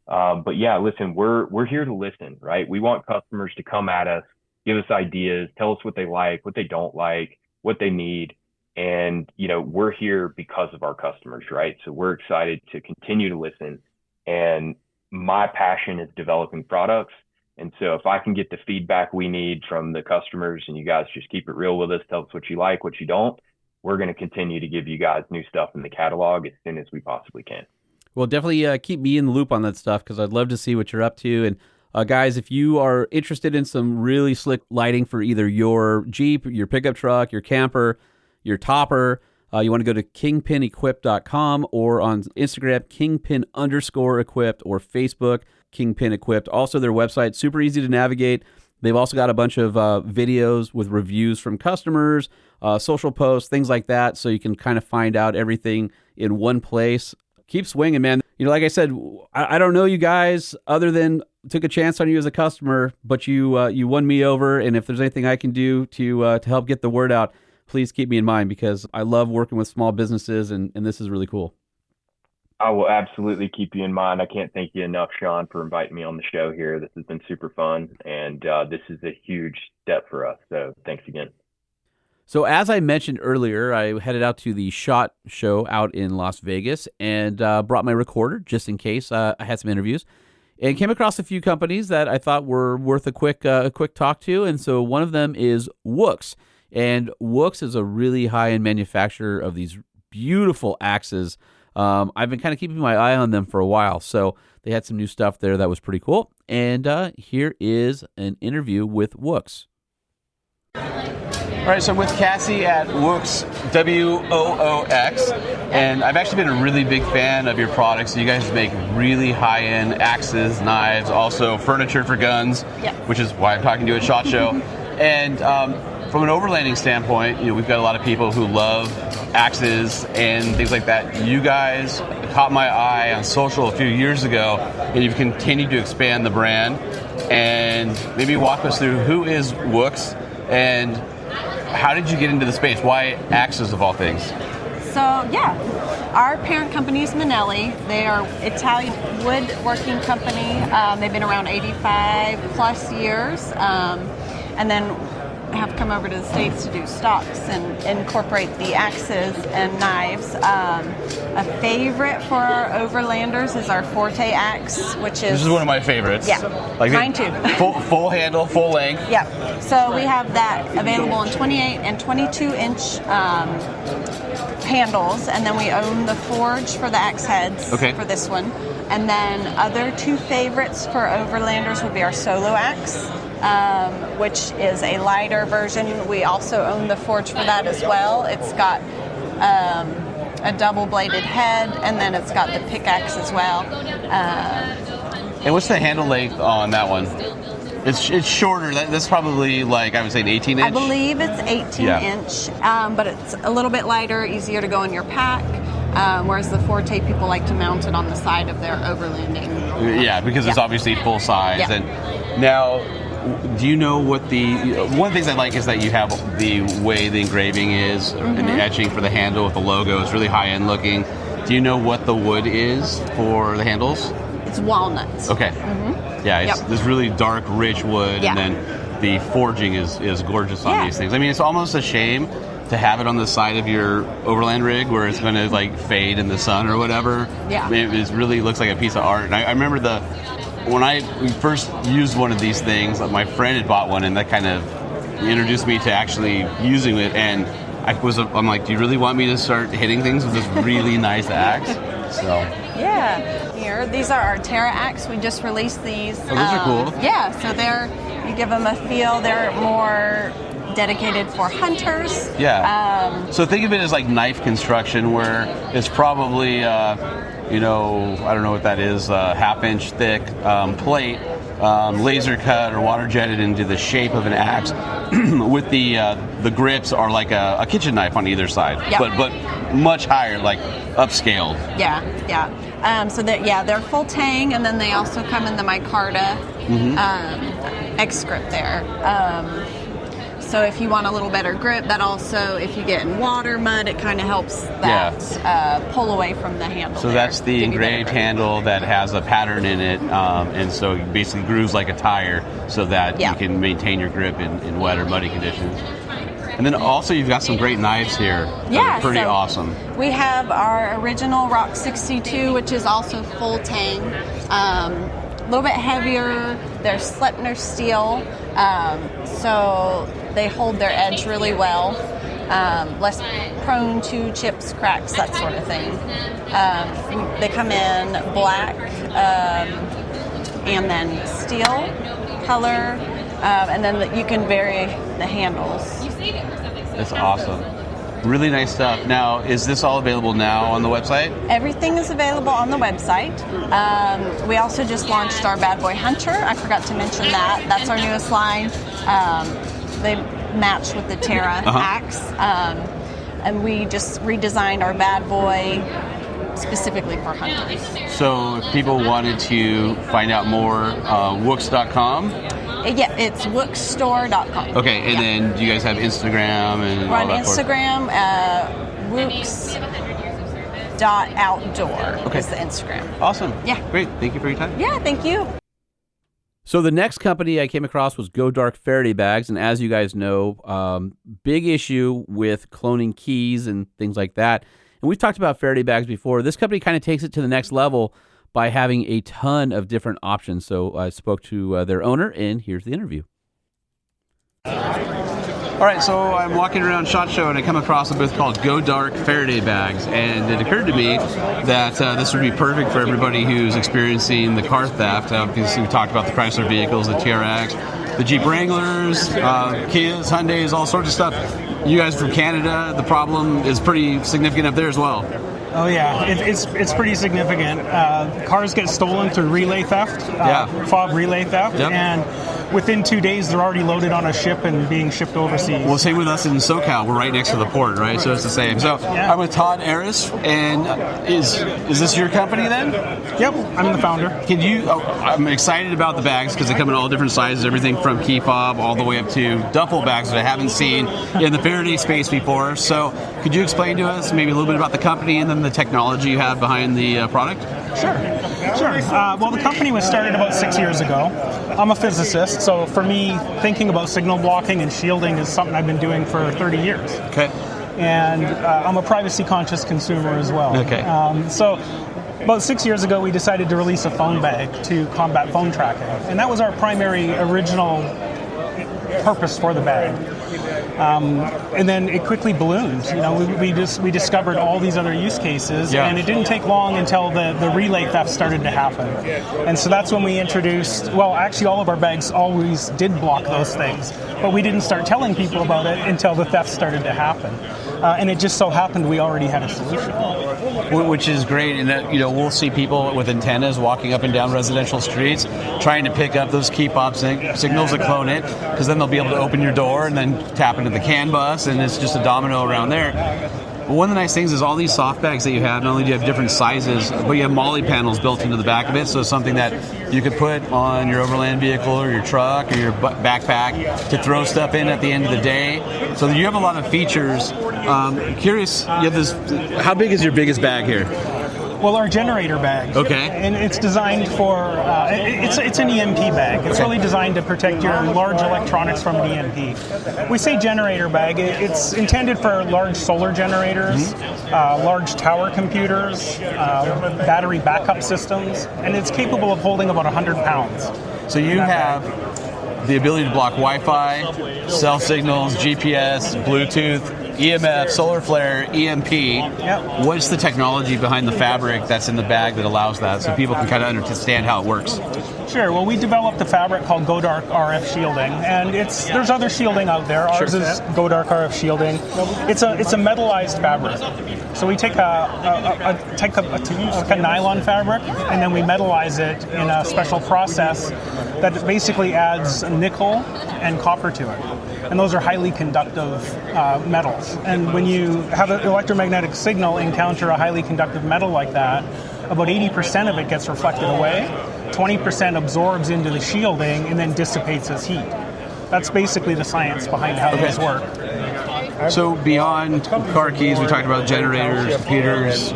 But yeah, listen, we're here to listen, right? We want customers to come at us, give us ideas, tell us what they like, what they don't like, what they need. And, we're here because of our customers, right? So we're excited to continue to listen. And my passion is developing products. And so if I can get the feedback we need from the customers, and you guys just keep it real with us, tell us what you like, what you don't, we're going to continue to give you guys new stuff in the catalog as soon as we possibly can. Well, definitely keep me in the loop on that stuff, because I'd love to see what you're up to. And guys, if you are interested in some really slick lighting for either your Jeep, your pickup truck, your camper, your topper, you want to go to kingpinequip.com, or on Instagram, kingpin_equipped, or Facebook, Kingpin Equipped. Also, their website, super easy to navigate. They've also got a bunch of videos with reviews from customers, social posts, things like that, so you can kind of find out everything in one place. Keep swinging, man. Like I said, I don't know you guys other than took a chance on you as a customer, but you won me over, and if there's anything I can do to help get the word out, please keep me in mind, because I love working with small businesses, and this is really cool. I will absolutely keep you in mind. I can't thank you enough, Sean, for inviting me on the show here. This has been super fun, and this is a huge step for us. So thanks again. So as I mentioned earlier, I headed out to the SHOT Show out in Las Vegas, and brought my recorder just in case. I had some interviews and came across a few companies that I thought were worth a quick talk to. And so one of them is Woox. And Woox is a really high-end manufacturer of these beautiful axes. I've been kind of keeping my eye on them for a while, so they had some new stuff there that was pretty cool. And here is an interview with Woox. All right, so I'm with Cassie at Woox, WOOX, and I've actually been a really big fan of your products. You guys make really high-end axes, knives, also furniture for guns, which is why I'm talking to you at SHOT Show. And from an overlanding standpoint, we've got a lot of people who love axes and things like that. You guys caught my eye on social a few years ago, and you've continued to expand the brand. And maybe walk us through, who is Woox, and how did you get into the space? Why axes of all things? So, our parent company is Manelli. They are Italian woodworking company. They've been around 85 plus years. And then have come over to the States to do stocks and incorporate the axes and knives. A favorite for our overlanders is our Forte axe, which is... This is one of my favorites. Yeah, like mine too. full handle, full length. Yeah, so we have that available in 28 and 22-inch handles, and then we own the forge for the axe heads for this one. And then other two favorites for overlanders would be our solo axe, which is a lighter version. We also own the forge for that as well. It's got a double-bladed head, and then it's got the pickaxe as well. And what's the handle length on that one? It's shorter. That's probably like, I would say, an 18-inch? I believe it's 18-inch, but it's a little bit lighter, easier to go in your pack. Whereas the Forte, people like to mount it on the side of their overlanding. Yeah, because it's obviously full size. Yeah. And now, do you know what one of the things I like is that you have the way the engraving is and the etching for the handle with the logo. It's really high-end looking. Do you know what the wood is for the handles? It's walnuts. Okay. Yeah, it's this really dark, rich wood, Yeah. and then the forging is gorgeous on these things. I mean, it's almost a shame to have it on the side of your overland rig where it's going to like fade in the sun or whatever. Yeah. I mean, it really looks like a piece of art. And I remember when we first used one of these things, my friend had bought one, and that kind of introduced me to actually using it. And I'm like, do you really want me to start hitting things with this really nice axe? So. Yeah. Here, these are our Terra axe. We just released these. Oh, those are cool. Yeah, so you give them a feel. They're more dedicated for hunters. Yeah. So think of it as like knife construction, where it's probably, I don't know what that is, half-inch thick plate, laser cut or water jetted into the shape of an axe, with the grips are like a kitchen knife on either side, but much higher, like upscaled. Yeah. So they're full tang, and then they also come in the micarta X grip there. So if you want a little better grip, that also, if you get in water, mud, it kind of helps that pull away from the handle. So that's the engraved handle that has a pattern in it, and so it basically grooves like a tire so that you can maintain your grip in wet or muddy conditions. And then also you've got some great knives here. Yeah, pretty awesome. We have our original Rock 62, which is also full tang. A little bit heavier. They're Sleipner steel, so they hold their edge really well. Less prone to chips, cracks, that sort of thing. They come in black and then steel color, and then you can vary the handles. That's awesome. Really nice stuff. Now, is this all available now on the website? Everything is available on the website. We also just launched our Bad Boy Hunter. I forgot to mention that. That's our newest line. They match with the Terra axe. And we just redesigned our Bad Boy specifically for hunters. So if people wanted to find out more, wooks.com? Yeah, it's wookstore.com. Okay, and then do you guys have Instagram and We're all on that? Instagram, wooks.outdoor is the Instagram. Awesome. Yeah. Great. Thank you for your time. Yeah, thank you. So the next company I came across was Go Dark Faraday Bags, and as you guys know, big issue with cloning keys and things like that. And we've talked about Faraday bags before. This company kind of takes it to the next level by having a ton of different options. So I spoke to their owner, and here's the interview. All right, so I'm walking around SHOT Show, and I come across a booth called Go Dark Faraday Bags, and it occurred to me that this would be perfect for everybody who's experiencing the car theft. Obviously, we talked about the Chrysler vehicles, the TRX, the Jeep Wranglers, Kias, Hyundais, all sorts of stuff. You guys from Canada, the problem is pretty significant up there as well. Oh yeah, it's pretty significant. Cars get stolen through relay theft, fob relay theft, and within 2 days they're already loaded on a ship and being shipped overseas. Well, same with us in SoCal. We're right next to the port, right? So it's the same. So I'm with Todd Aris, and is this your company then? Yep, I'm the founder. Can you? I'm excited about the bags because they come in all different sizes, everything from key fob all the way up to duffel bags that I haven't seen in the Faraday space before. So could you explain to us maybe a little bit about the company and then the technology you have behind the product? Sure. Well, the company was started about 6 years ago. I'm a physicist, so for me, thinking about signal blocking and shielding is something I've been doing for 30 years. Okay. And I'm a privacy-conscious consumer as well. Okay. So about 6 years ago, we decided to release a phone bag to combat phone tracking. And that was our primary original purpose for the bag. And then it quickly ballooned. You know, we discovered all these other use cases, and it didn't take long until the relay theft started to happen. And so that's when we introduced, well, actually all of our bags always did block those things, but we didn't start telling people about it until the theft started to happen. And it just so happened we already had a solution. Which is great, and that, you know, we'll see people with antennas walking up and down residential streets trying to pick up those key pop signals to clone it, because then they'll be able to open your door and then tap into the CAN bus, and it's just a domino around there. But one of the nice things is all these soft bags that you have, not only do you have different sizes, but you have MOLLE panels built into the back of it, so it's something that you could put on your overland vehicle or your truck or your backpack to throw stuff in at the end of the day. So you have a lot of features. Curious, you have this. How big is your biggest bag here? Well, our generator bag. Okay. And it's designed for, it's an EMP bag. It's really designed to protect your large electronics from an EMP. We say generator bag, it's intended for large solar generators, large tower computers, battery backup systems, and it's capable of holding about 100 pounds. So you have the ability to block Wi-Fi, cell signals, GPS, Bluetooth, EMF, solar flare, EMP. Yep. What's the technology behind the fabric that's in the bag that allows that, so people can kind of understand how it works? Sure. Well, we developed a fabric called GoDark RF shielding, and there's other shielding out there. Ours is GoDark RF shielding. It's a metallized fabric. So we take a nylon fabric, and then we metallize it in a special process that basically adds nickel and copper to it. And those are highly conductive metals. And when you have an electromagnetic signal encounter a highly conductive metal like that, about 80% of it gets reflected away, 20% absorbs into the shielding, and then dissipates as heat. That's basically the science behind how these work. So beyond car keys, we talked about generators, computers,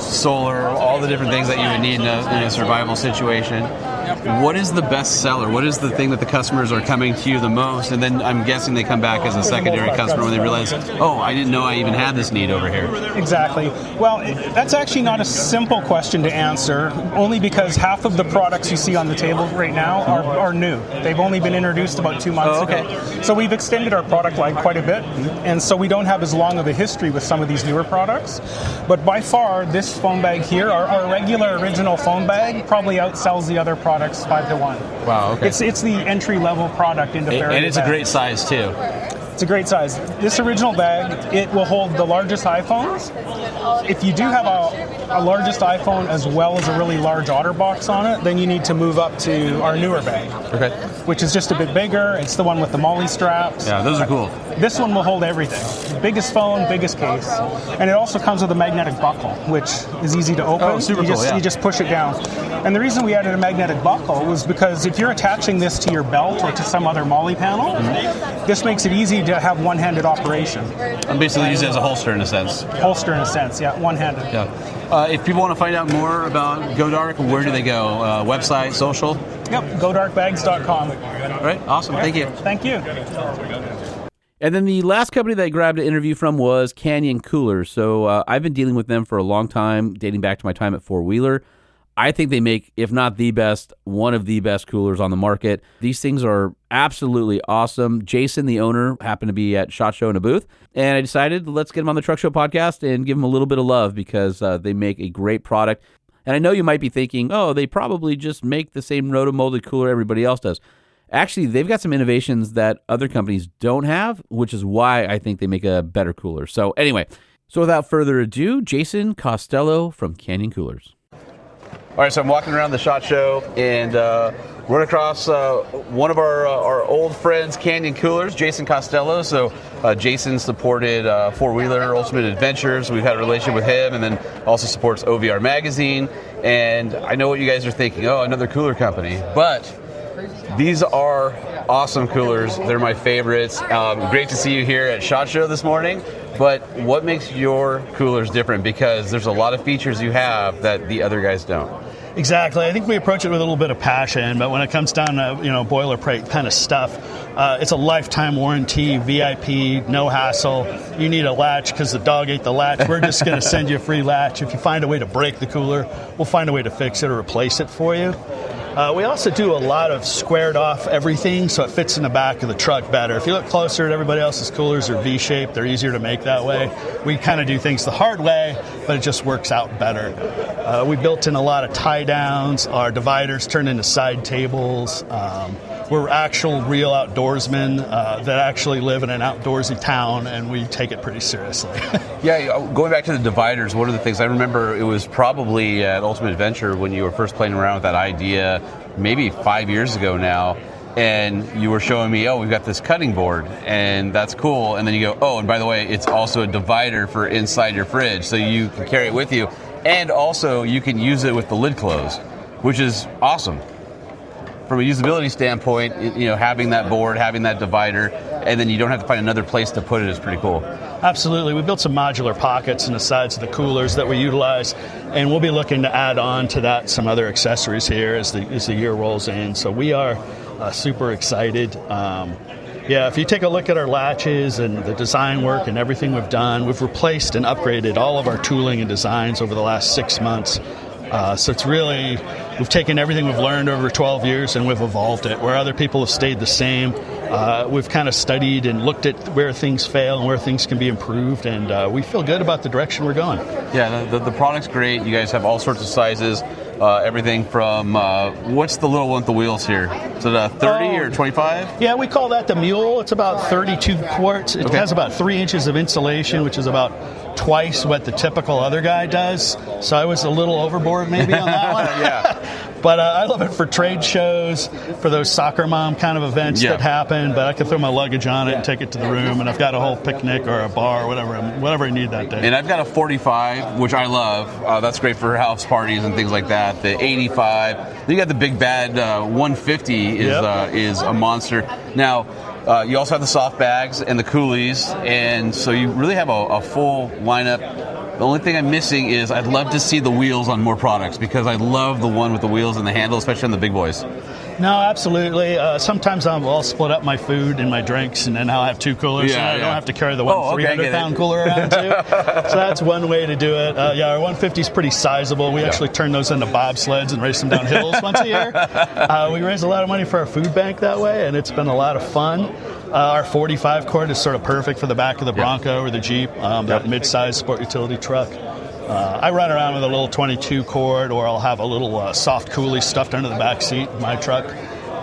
solar, all the different things that you would need in a survival situation. What is the best seller? What is the thing that the customers are coming to you the most? And then I'm guessing they come back as a secondary customer when they realize, oh, I didn't know I even had this need over here. Exactly. Well, that's actually not a simple question to answer, only because half of the products you see on the table right now are new. They've only been introduced about 2 months ago. So we've extended our product line quite a bit, and so we don't have as long of a history with some of these newer products. But by far, this phone bag here, our regular original phone bag, probably outsells the other products 5 to 1. Wow, okay. It's the entry-level product into Faraday And it's bags. a great size, too. It's a great size. This original bag, it will hold the largest iPhones. If you do have a largest iPhone as well as a really large OtterBox on it, then you need to move up to our newer bag, which is just a bit bigger. It's the one with the MOLLE straps. Yeah, those are cool. This one will hold everything. Biggest phone, biggest case. And it also comes with a magnetic buckle, which is easy to open. Oh, super cool, yeah. You just push it down. And the reason we added a magnetic buckle was because if you're attaching this to your belt or to some other MOLLE panel, this makes it easy to have one-handed operation. I'm basically using it as a holster in a sense. Holster in a sense, yeah, one-handed. Yeah. If people want to find out more about GoDark, where do they go? Website, social? Yep, GoDarkBags.com. All right, awesome. Thank you. Thank you. And then the last company that I grabbed an interview from was Canyon Coolers. So I've been dealing with them for a long time, dating back to my time at Four Wheeler. I think they make, if not the best, one of the best coolers on the market. These things are absolutely awesome. Jason, the owner, happened to be at SHOT Show in a booth, and I decided let's get him on the Truck Show podcast and give him a little bit of love because they make a great product. And I know you might be thinking, oh, they probably just make the same roto-molded cooler everybody else does. Actually, they've got some innovations that other companies don't have, which is why I think they make a better cooler. So anyway, without further ado, Jason Costello from Canyon Coolers. All right, so I'm walking around the SHOT Show and run across one of our old friends, Canyon Coolers, Jason Costello. So Jason supported Four Wheeler Ultimate Adventures. We've had a relationship with him, and then also supports OVR Magazine. And I know what you guys are thinking. Oh, another cooler company. But these are Awesome coolers. They're my favorites. Great to see you here at SHOT Show this morning. But what makes your coolers different? Because there's a lot of features you have that the other guys don't. Exactly. I think we approach it with a little bit of passion, but when it comes down to boilerplate kind of stuff, it's a lifetime warranty, VIP, no hassle. You need a latch because the dog ate the latch. We're just going to send you a free latch. If you find a way to break the cooler, we'll find a way to fix it or replace it for you. We also do a lot of squared off everything so it fits in the back of the truck better. If you look closer at everybody else's coolers, are V-shaped. They're easier to make that way. We kind of do things the hard way, but it just works out better. We built in a lot of tie downs. Our dividers turn into side tables. We're actual real outdoorsmen that actually live in an outdoorsy town, and we take it pretty seriously. Yeah, going back to the dividers, one of the things I remember, it was probably at Ultimate Adventure when you were first playing around with that idea, maybe 5 years ago now, and you were showing me, we've got this cutting board, and that's cool, and then you go, and by the way, it's also a divider for inside your fridge, so you can carry it with you, and also you can use it with the lid closed, which is awesome. From a usability standpoint, having that board, having that divider, and then you don't have to find another place to put it is pretty cool. Absolutely. We built some modular pockets in the sides of the coolers that we utilize, and we'll be looking to add on to that some other accessories here as the year rolls in. So we are super excited. If you take a look at our latches and the design work and everything we've done, we've replaced and upgraded all of our tooling and designs over the last 6 months. So it's really, we've taken everything we've learned over 12 years and we've evolved it. Where other people have stayed the same, we've kind of studied and looked at where things fail and where things can be improved, and we feel good about the direction we're going. Yeah, the product's great. You guys have all sorts of sizes. Everything from, what's the little one with the wheels here? Is it a 30 or 25? Yeah, we call that the Mule. It's about 32 quarts. It has about 3 inches of insulation, which is about twice what the typical other guy does. So I was a little overboard maybe on that one. Yeah. But I love it for trade shows, for those soccer mom kind of events that happen. But I can throw my luggage on it and take it to the room, and I've got a whole picnic or a bar or whatever I need that day. And I've got a 45, which I love. That's great for house parties and things like that. The 85. Then you got the big bad 150 is a monster. Now, you also have the soft bags and the coolies, and so you really have a full lineup. The only thing I'm missing is I'd love to see the wheels on more products, because I love the one with the wheels and the handle, especially on the big boys. No, absolutely. Sometimes I'll split up my food and my drinks, and then I'll have 2 coolers, and I don't have to carry the 300-pound cooler around too. So that's one way to do it. Our 150 is pretty sizable. We actually turn those into bobsleds and race them down hills once a year. We raise a lot of money for our food bank that way, and it's been a lot of fun. Our 45 quart is sort of perfect for the back of the Bronco or the Jeep, that mid-size sport utility truck. I run around with a little 22 quart, or I'll have a little soft coolie stuffed under the back seat of my truck,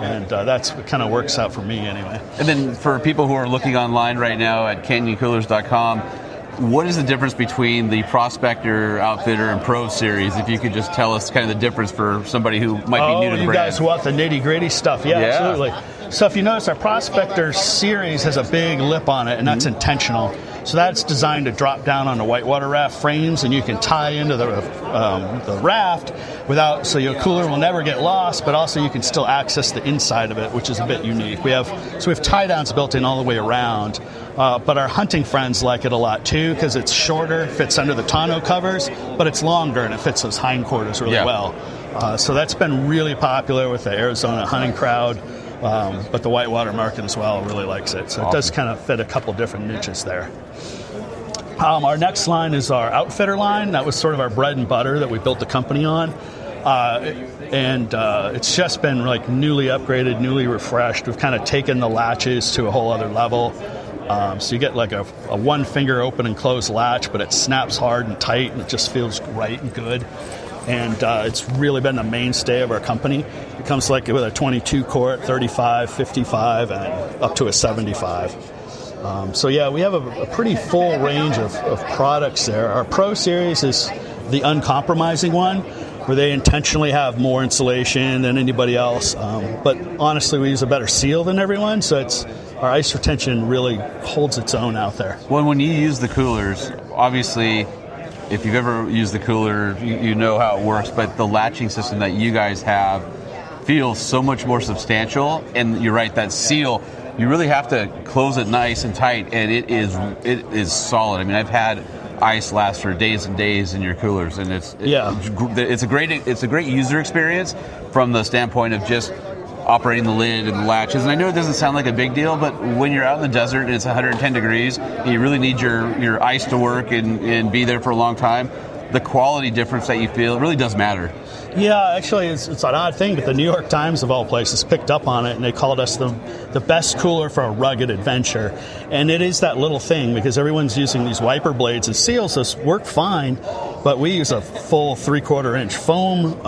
and that's what kind of works out for me anyway. And then for people who are looking online right now at canyoncoolers.com, what is the difference between the Prospector, Outfitter, and Pro series? If you could just tell us kind of the difference for somebody who might be new to the brand. You guys want the nitty-gritty stuff. Yeah, absolutely. So if you notice, our Prospector series has a big lip on it, and that's intentional. So that's designed to drop down on the whitewater raft frames, and you can tie into the raft so your cooler will never get lost, but also you can still access the inside of it, which is a bit unique. We have tie downs built in all the way around, but our hunting friends like it a lot too, because it's shorter, fits under the tonneau covers, but it's longer and it fits those hindquarters really well. So that's been really popular with the Arizona hunting crowd. But the whitewater market as well really likes it. So it does kind of fit a couple different niches there. Our next line is our Outfitter line. That was sort of our bread and butter that we built the company on. And it's just been like newly upgraded, newly refreshed. We've kind of taken the latches to a whole other level. So you get like a one finger open and close latch, but it snaps hard and tight, and it just feels right and good. And it's really been the mainstay of our company. It comes like with a 22 quart, 35, 55, and up to a 75. We have a pretty full range of products there. Our Pro Series is the uncompromising one, where they intentionally have more insulation than anybody else. But honestly, we use a better seal than everyone, so our ice retention really holds its own out there. Well, when you use the coolers, obviously, if you've ever used the cooler, you know how it works, but the latching system that you guys have feel so much more substantial. And you're right, that seal, you really have to close it nice and tight, and it is solid. I mean, I've had ice last for days and days in your coolers, and it's a great user experience from the standpoint of just operating the lid and the latches. And I know it doesn't sound like a big deal, but when you're out in the desert and it's 110 degrees and you really need your ice to work and be there for a long time, the quality difference that you feel, it really does matter. Yeah, actually, it's an odd thing, but the New York Times, of all places, picked up on it, and they called us the best cooler for a rugged adventure. And it is that little thing, because everyone's using these wiper blades and seals. This work fine, but we use a full 3/4-inch foam,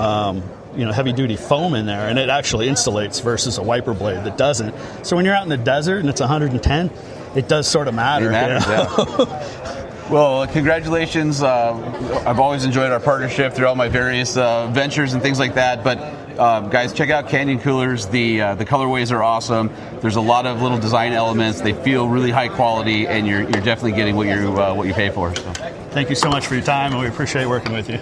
heavy-duty foam in there, and it actually insulates versus a wiper blade that doesn't. So when you're out in the desert and it's 110, it does sort of matter. It matters, yeah. Well, congratulations. I've always enjoyed our partnership through all my various ventures and things like that. But guys, check out Canyon Coolers. The colorways are awesome. There's a lot of little design elements. They feel really high quality, and you're definitely getting what you pay for. So. Thank you so much for your time, and we appreciate working with you.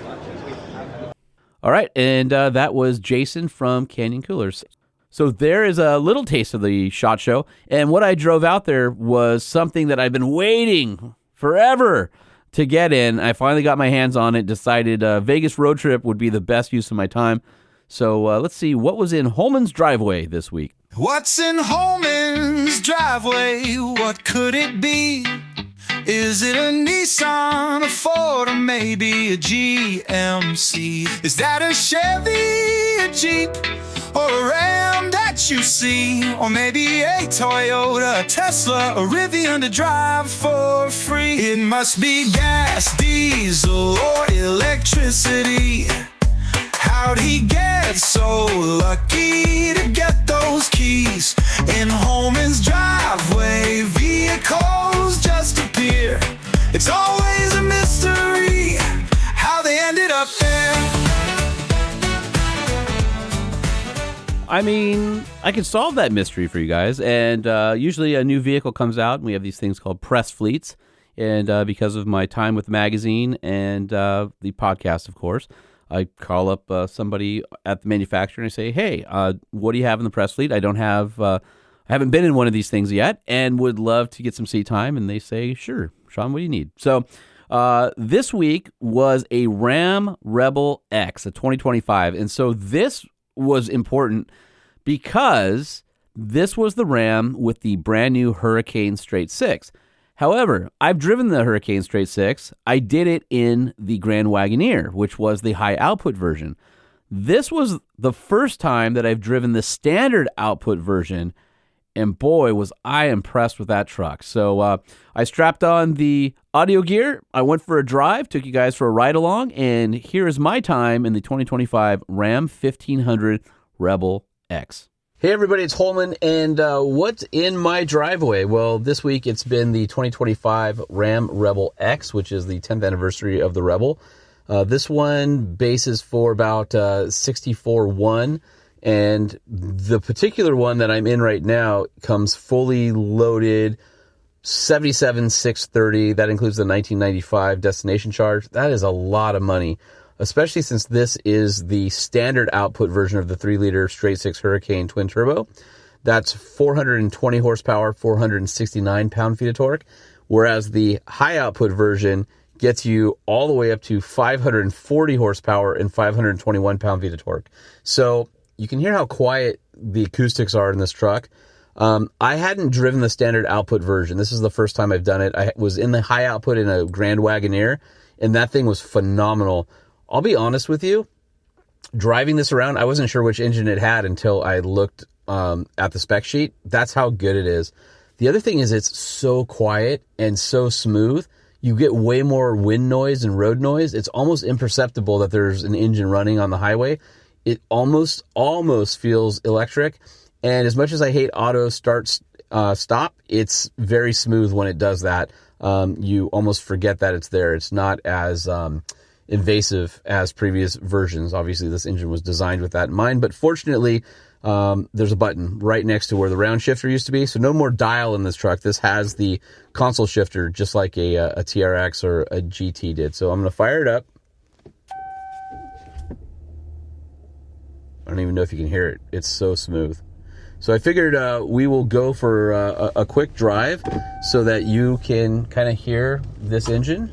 All right, and that was Jason from Canyon Coolers. So there is a little taste of the SHOT Show, and what I drove out there was something that I've been waiting forever to get in. I finally got my hands on it, decided Vegas road trip would be the best use of my time. So let's see what was in Holman's driveway this week. What's in Holman's driveway? What could it be? Is it a Nissan, a Ford, or maybe a GMC? Is that a Chevy, a Jeep, or a Ram that you see? Or maybe a Toyota, a Tesla, a Rivian to drive for free? It must be gas, diesel, or electricity. How'd he get so lucky to get those keys? In Holman's driveway, vehicles just appear. It's always a mystery how they ended up there. I mean, I can solve that mystery for you guys. And usually a new vehicle comes out, and we have these things called press fleets. And because of my time with the magazine and the podcast, of course, I call up somebody at the manufacturer and I say, hey, what do you have in the press fleet? I haven't been in one of these things yet and would love to get some seat time. And they say, sure, Sean, what do you need? So this week was a Ram Rebel X, a 2025. And so this was important because this was the Ram with the brand new Hurricane Straight 6. However, I've driven the Hurricane Straight 6. I did it in the Grand Wagoneer, which was the high output version. This was the first time that I've driven the standard output version, and boy, was I impressed with that truck. So I strapped on the audio gear. I went for a drive, took you guys for a ride along, and here is my time in the 2025 Ram 1500 Rebel X. Hey everybody, it's Holman, and what's in my driveway? Well, this week it's been the 2025 Ram Rebel X, which is the 10th anniversary of the Rebel. This one bases for about 64.1, and the particular one that I'm in right now comes fully loaded 77,630. That includes the 1995 destination charge. That is a lot of money, especially since this is the standard output version of the 3-liter straight 6 Hurricane twin turbo. That's 420 horsepower, 469 pound-feet of torque, whereas the high output version gets you all the way up to 540 horsepower and 521 pound-feet of torque. So you can hear how quiet the acoustics are in this truck. I hadn't driven the standard output version. This is the first time I've done it. I was in the high output in a Grand Wagoneer, and that thing was phenomenal. I'll be honest with you, driving this around, I wasn't sure which engine it had until I looked at the spec sheet. That's how good it is. The other thing is it's so quiet and so smooth. You get way more wind noise and road noise. It's almost imperceptible that there's an engine running on the highway. It almost feels electric. And as much as I hate auto start stop, it's very smooth when it does that. You almost forget that it's there. It's not as invasive as previous versions. Obviously, this engine was designed with that in mind, but fortunately, there's a button right next to where the round shifter used to be, so no more dial in this truck. This has the console shifter just like a TRX or a GT did. So I'm going to fire it up. I don't even know if you can hear it. It's so smooth. So I figured we will go for a quick drive so that you can kind of hear this engine.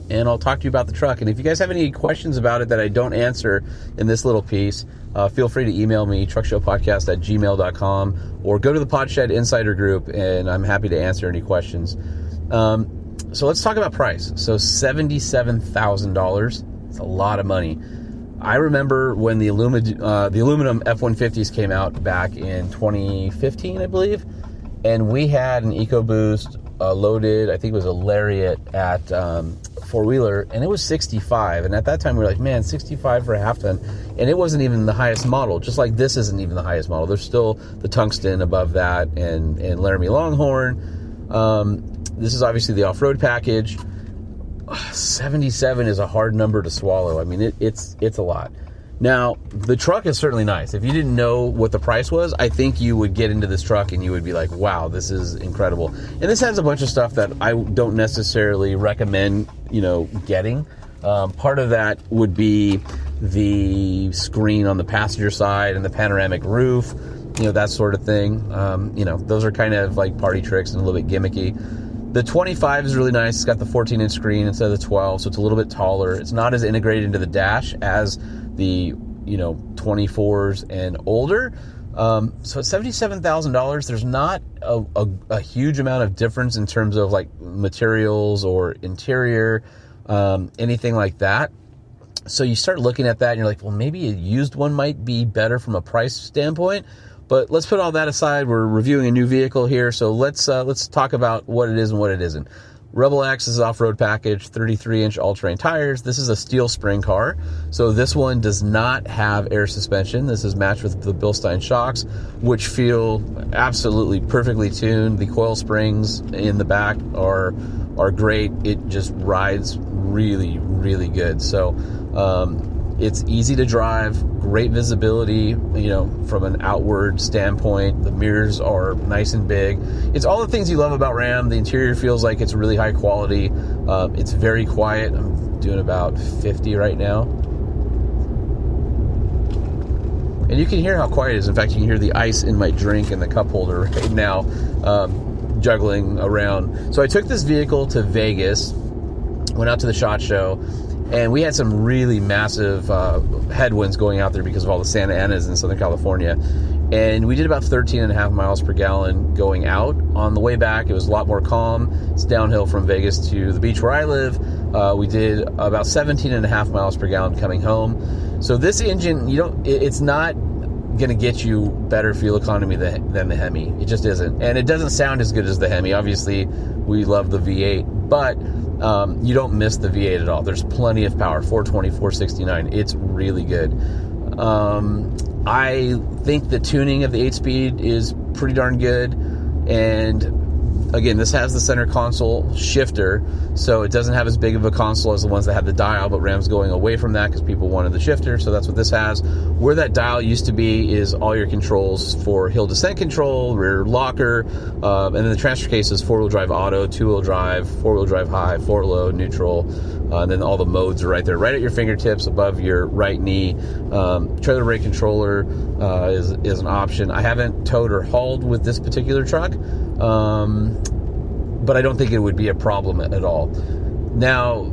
And I'll talk to you about the truck. And if you guys have any questions about it that I don't answer in this little piece, feel free to email me, truckshowpodcast@gmail.com, or go to the Podshed Insider group, and I'm happy to answer any questions. So let's talk about price. So $77,000. It's a lot of money. I remember when the aluminum F-150s came out back in 2015, I believe, and we had an EcoBoost loaded, I think it was a Lariat at four-wheeler, and it was 65. And at that time, we were like, man, 65 for a half ton. And it wasn't even the highest model, just like this isn't even the highest model. There's still the Tungsten above that and Laramie Longhorn. This is obviously the off-road package. 77 is a hard number to swallow. I mean, it's a lot. Now, the truck is certainly nice. If you didn't know what the price was, I think you would get into this truck and you would be like, wow, this is incredible. And this has a bunch of stuff that I don't necessarily recommend, getting. Part of that would be the screen on the passenger side and the panoramic roof, that sort of thing. Those are kind of like party tricks and a little bit gimmicky. The 25 is really nice. It's got the 14-inch screen instead of the 12, so it's a little bit taller. It's not as integrated into the dash as the 24s and older. So at $77,000, there's not a huge amount of difference in terms of like materials or interior, anything like that. So you start looking at that and you're like, well, maybe a used one might be better from a price standpoint. But let's put all that aside. We're reviewing a new vehicle here, so let's talk about what it is and what it isn't. Rebel X is off-road package, 33-inch all-terrain tires. This is a steel spring car, so this one does not have air suspension. This is matched with the Bilstein shocks, which feel absolutely perfectly tuned. The coil springs in the back are great. It just rides really, really good. So it's easy to drive, great visibility, from an outward standpoint. The mirrors are nice and big. It's all the things you love about Ram. The interior feels like it's really high quality. It's very quiet. I'm doing about 50 right now. And you can hear how quiet it is. In fact, you can hear the ice in my drink in the cup holder right now, juggling around. So I took this vehicle to Vegas, went out to the SHOT Show, and we had some really massive headwinds going out there because of all the Santa Anas in Southern California. And we did about 13.5 miles per gallon going out. On the way back, it was a lot more calm. It's downhill from Vegas to the beach where I live. We did about 17.5 miles per gallon coming home. So this engine, it's not going to get you better fuel economy than the Hemi. It just isn't. And it doesn't sound as good as the Hemi. Obviously, we love the V8, but you don't miss the V8 at all. There's plenty of power, 420, 469. It's really good. I think the tuning of the 8-speed is pretty darn good. And again, this has the center console shifter, so it doesn't have as big of a console as the ones that had the dial, but Ram's going away from that because people wanted the shifter, so that's what this has. Where that dial used to be is all your controls for hill descent control, rear locker, and then the transfer case is 4-wheel drive auto, 2-wheel drive, 4-wheel drive high, 4-low, neutral, and then all the modes are right there, right at your fingertips above your right knee. Trailer brake controller is an option. I haven't towed or hauled with this particular truck, but I don't think it would be a problem at all. Now,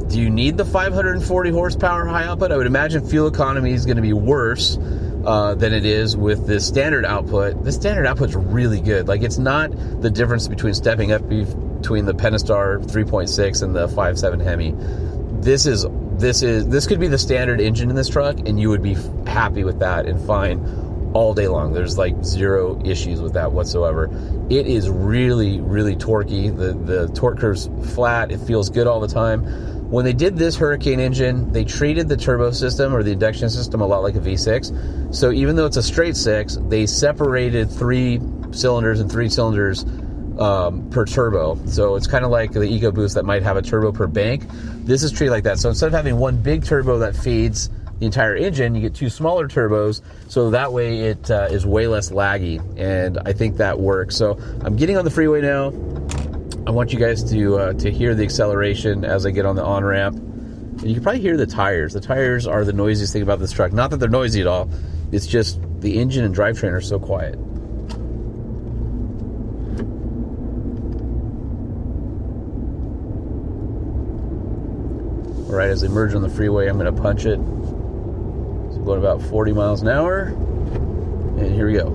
do you need the 540 horsepower high output? I would imagine fuel economy is going to be worse than it is with this standard output. The standard output's really good. Like, it's not the difference between stepping up between the Pentastar 3.6 and the 5.7 Hemi. This could be the standard engine in this truck, and you would be happy with that and fine all day long. There's like zero issues with that whatsoever. It is really, really torquey. The torque curve's flat. It feels good all the time. When they did this Hurricane engine, they treated the turbo system or the induction system a lot like a V6. So even though it's a straight 6, they separated 3 cylinders and 3 cylinders per turbo. So it's kind of like the EcoBoost that might have a turbo per bank. This is treated like that. So instead of having one big turbo that feeds the entire engine, you get 2 smaller turbos, so that way it is way less laggy, and I think that works. So I'm getting on the freeway now. I want you guys to hear the acceleration as I get on the on-ramp. And you can probably hear the tires. The tires are the noisiest thing about this truck. Not that they're noisy at all. It's just the engine and drivetrain are so quiet. All right, as I merge on the freeway, I'm going to punch it. So going about 40 miles an hour. And here we go.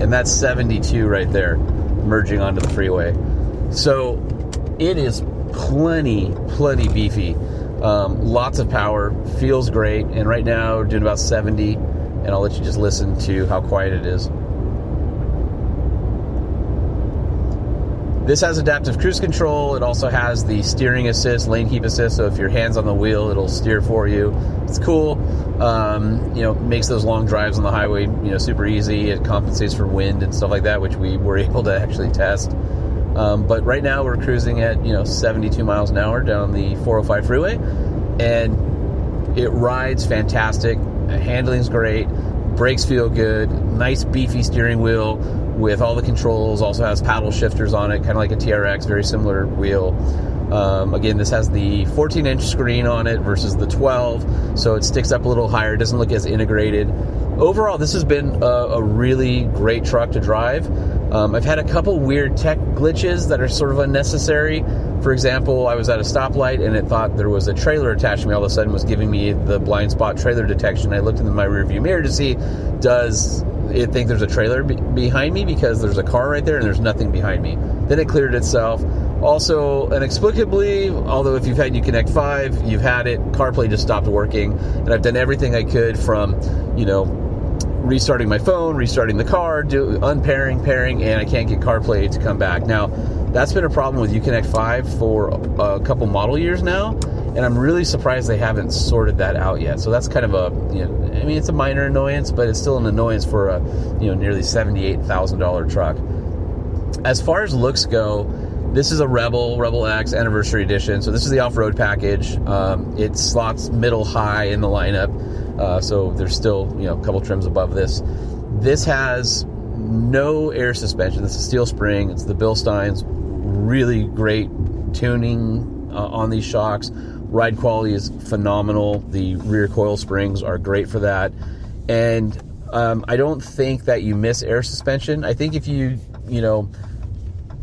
And that's 72 right there, merging onto the freeway. So it is plenty beefy. Lots of power, feels great. And right now we're doing about 70. And I'll let you just listen to how quiet it is. This has adaptive cruise control. It also has the steering assist, lane keep assist. So if your hand's on the wheel, it'll steer for you. It's cool. Makes those long drives on the highway, super easy. It compensates for wind and stuff like that, which we were able to actually test. But right now we're cruising at, 72 miles an hour down the 405 freeway, and it rides fantastic. Handling's great. Brakes feel good. Nice beefy steering wheel with all the controls. Also has paddle shifters on it, kind of like a TRX, very similar wheel. Again, this has the 14-inch screen on it versus the 12, so it sticks up a little higher. It doesn't look as integrated. Overall, this has been a really great truck to drive. I've had a couple weird tech glitches that are sort of unnecessary. For example, I was at a stoplight and it thought there was a trailer attached to me. All of a sudden was giving me the blind spot trailer detection. I looked in my rearview mirror to see, does it think there's a trailer behind me because there's a car right there and there's nothing behind me. Then it cleared itself. Also, inexplicably, although if you've had Uconnect 5, you've had it, CarPlay just stopped working. And I've done everything I could from, restarting my phone, restarting the car, unpairing, pairing, and I can't get CarPlay to come back. Now, that's been a problem with Uconnect 5 for a couple model years now, and I'm really surprised they haven't sorted that out yet. So that's kind of it's a minor annoyance, but it's still an annoyance for a, nearly $78,000 truck. As far as looks go, this is a Rebel X Anniversary Edition, so this is the off-road package. It slots middle high in the lineup, so there's still a couple trims above this. This has no air suspension. This is steel spring. It's the Bilsteins. Really great tuning on these shocks. Ride quality is phenomenal. The rear coil springs are great for that. And I don't think that you miss air suspension. I think if you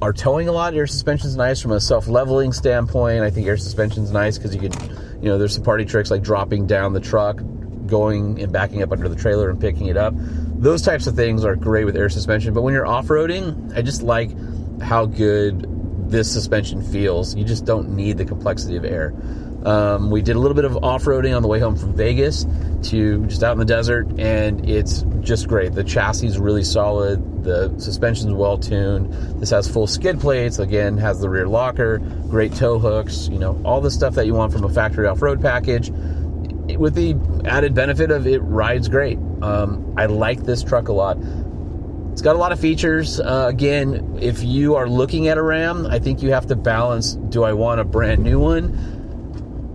are towing a lot, air suspension is nice from a self-leveling standpoint. I think air suspension is nice because you can, there's some party tricks like dropping down the truck, going and backing up under the trailer and picking it up. Those types of things are great with air suspension. But when you're off-roading, I just like how good this suspension feels. You just don't need the complexity of air. We did a little bit of off-roading on the way home from Vegas to just out in the desert, and it's just great. The chassis is really solid. The suspension's well-tuned. This has full skid plates. Again, has the rear locker, great tow hooks, all the stuff that you want from a factory off-road package, with the added benefit of it rides great. I like this truck a lot. It's got a lot of features. Again, if you are looking at a Ram, I think you have to balance, do I want a brand new one?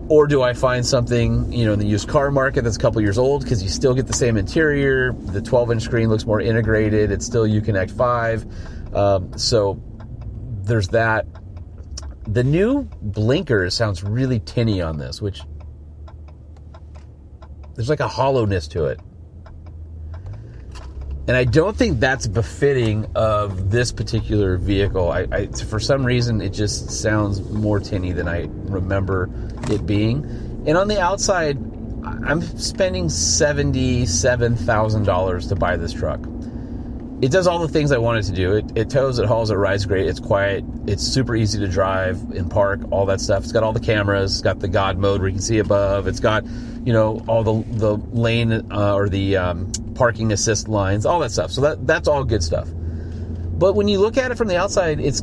Or do I find something, in the used car market that's a couple years old, because you still get the same interior. The 12-inch screen looks more integrated. It's still Uconnect 5. So there's that. The new blinkers sounds really tinny on this, which there's like a hollowness to it. And I don't think that's befitting of this particular vehicle. I for some reason, it just sounds more tinny than I remember it being. And on the outside, I'm spending $77,000 to buy this truck. It does all the things I wanted to do. It tows, it hauls, it rides great, it's quiet, it's super easy to drive and park, all that stuff. It's got all the cameras, it's got the God mode where you can see above, it's got, all the lane or the parking assist lines, all that stuff. So that's all good stuff. But when you look at it from the outside, it has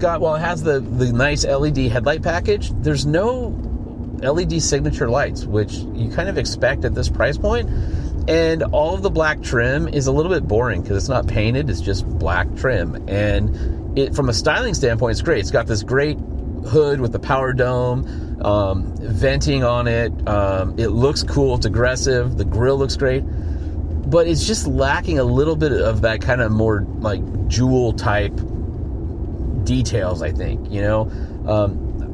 the nice LED headlight package. There's no LED signature lights, which you kind of expect at this price point. And all of the black trim is a little bit boring because it's not painted, it's just black trim. And it, from a styling standpoint, it's great. It's got this great hood with the power dome, venting on it. It looks cool, it's aggressive, the grille looks great. But it's just lacking a little bit of that kind of more like jewel type details, I think, you know.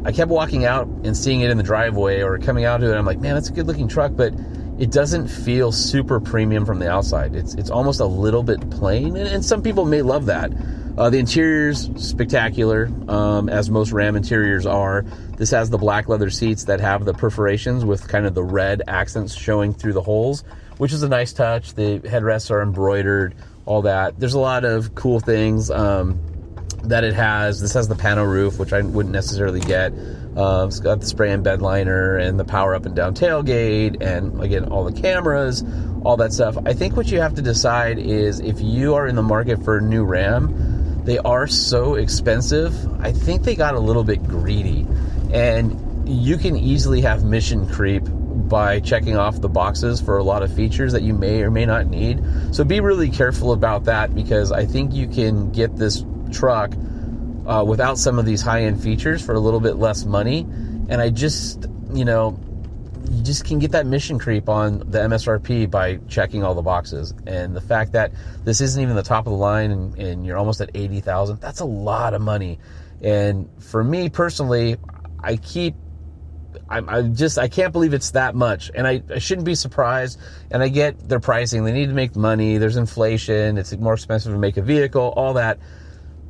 I kept walking out and seeing it in the driveway or coming out to it. I'm like, man, that's a good looking truck, but it doesn't feel super premium from the outside. It's almost a little bit plain, and some people may love that. The interior's spectacular, as most Ram interiors are. This has the black leather seats that have the perforations with kind of the red accents showing through the holes, which is a nice touch. The headrests are embroidered, all that. There's a lot of cool things that it has. This has the pano roof, which I wouldn't necessarily get. It's got the spray and bed liner and the power up and down tailgate, and again, all the cameras, all that stuff. I think what you have to decide is if you are in the market for a new Ram, they are so expensive. I think they got a little bit greedy, and you can easily have mission creep by checking off the boxes for a lot of features that you may or may not need. So be really careful about that, because I think you can get this truck without some of these high-end features for a little bit less money. And I just, you know, you just can get that mission creep on the MSRP by checking all the boxes. And the fact that this isn't even the top of the line and you're almost at $80,000, that's a lot of money. And for me personally, I can't believe it's that much, and I shouldn't be surprised. And I get their pricing; they need to make money. There's inflation; it's more expensive to make a vehicle, all that.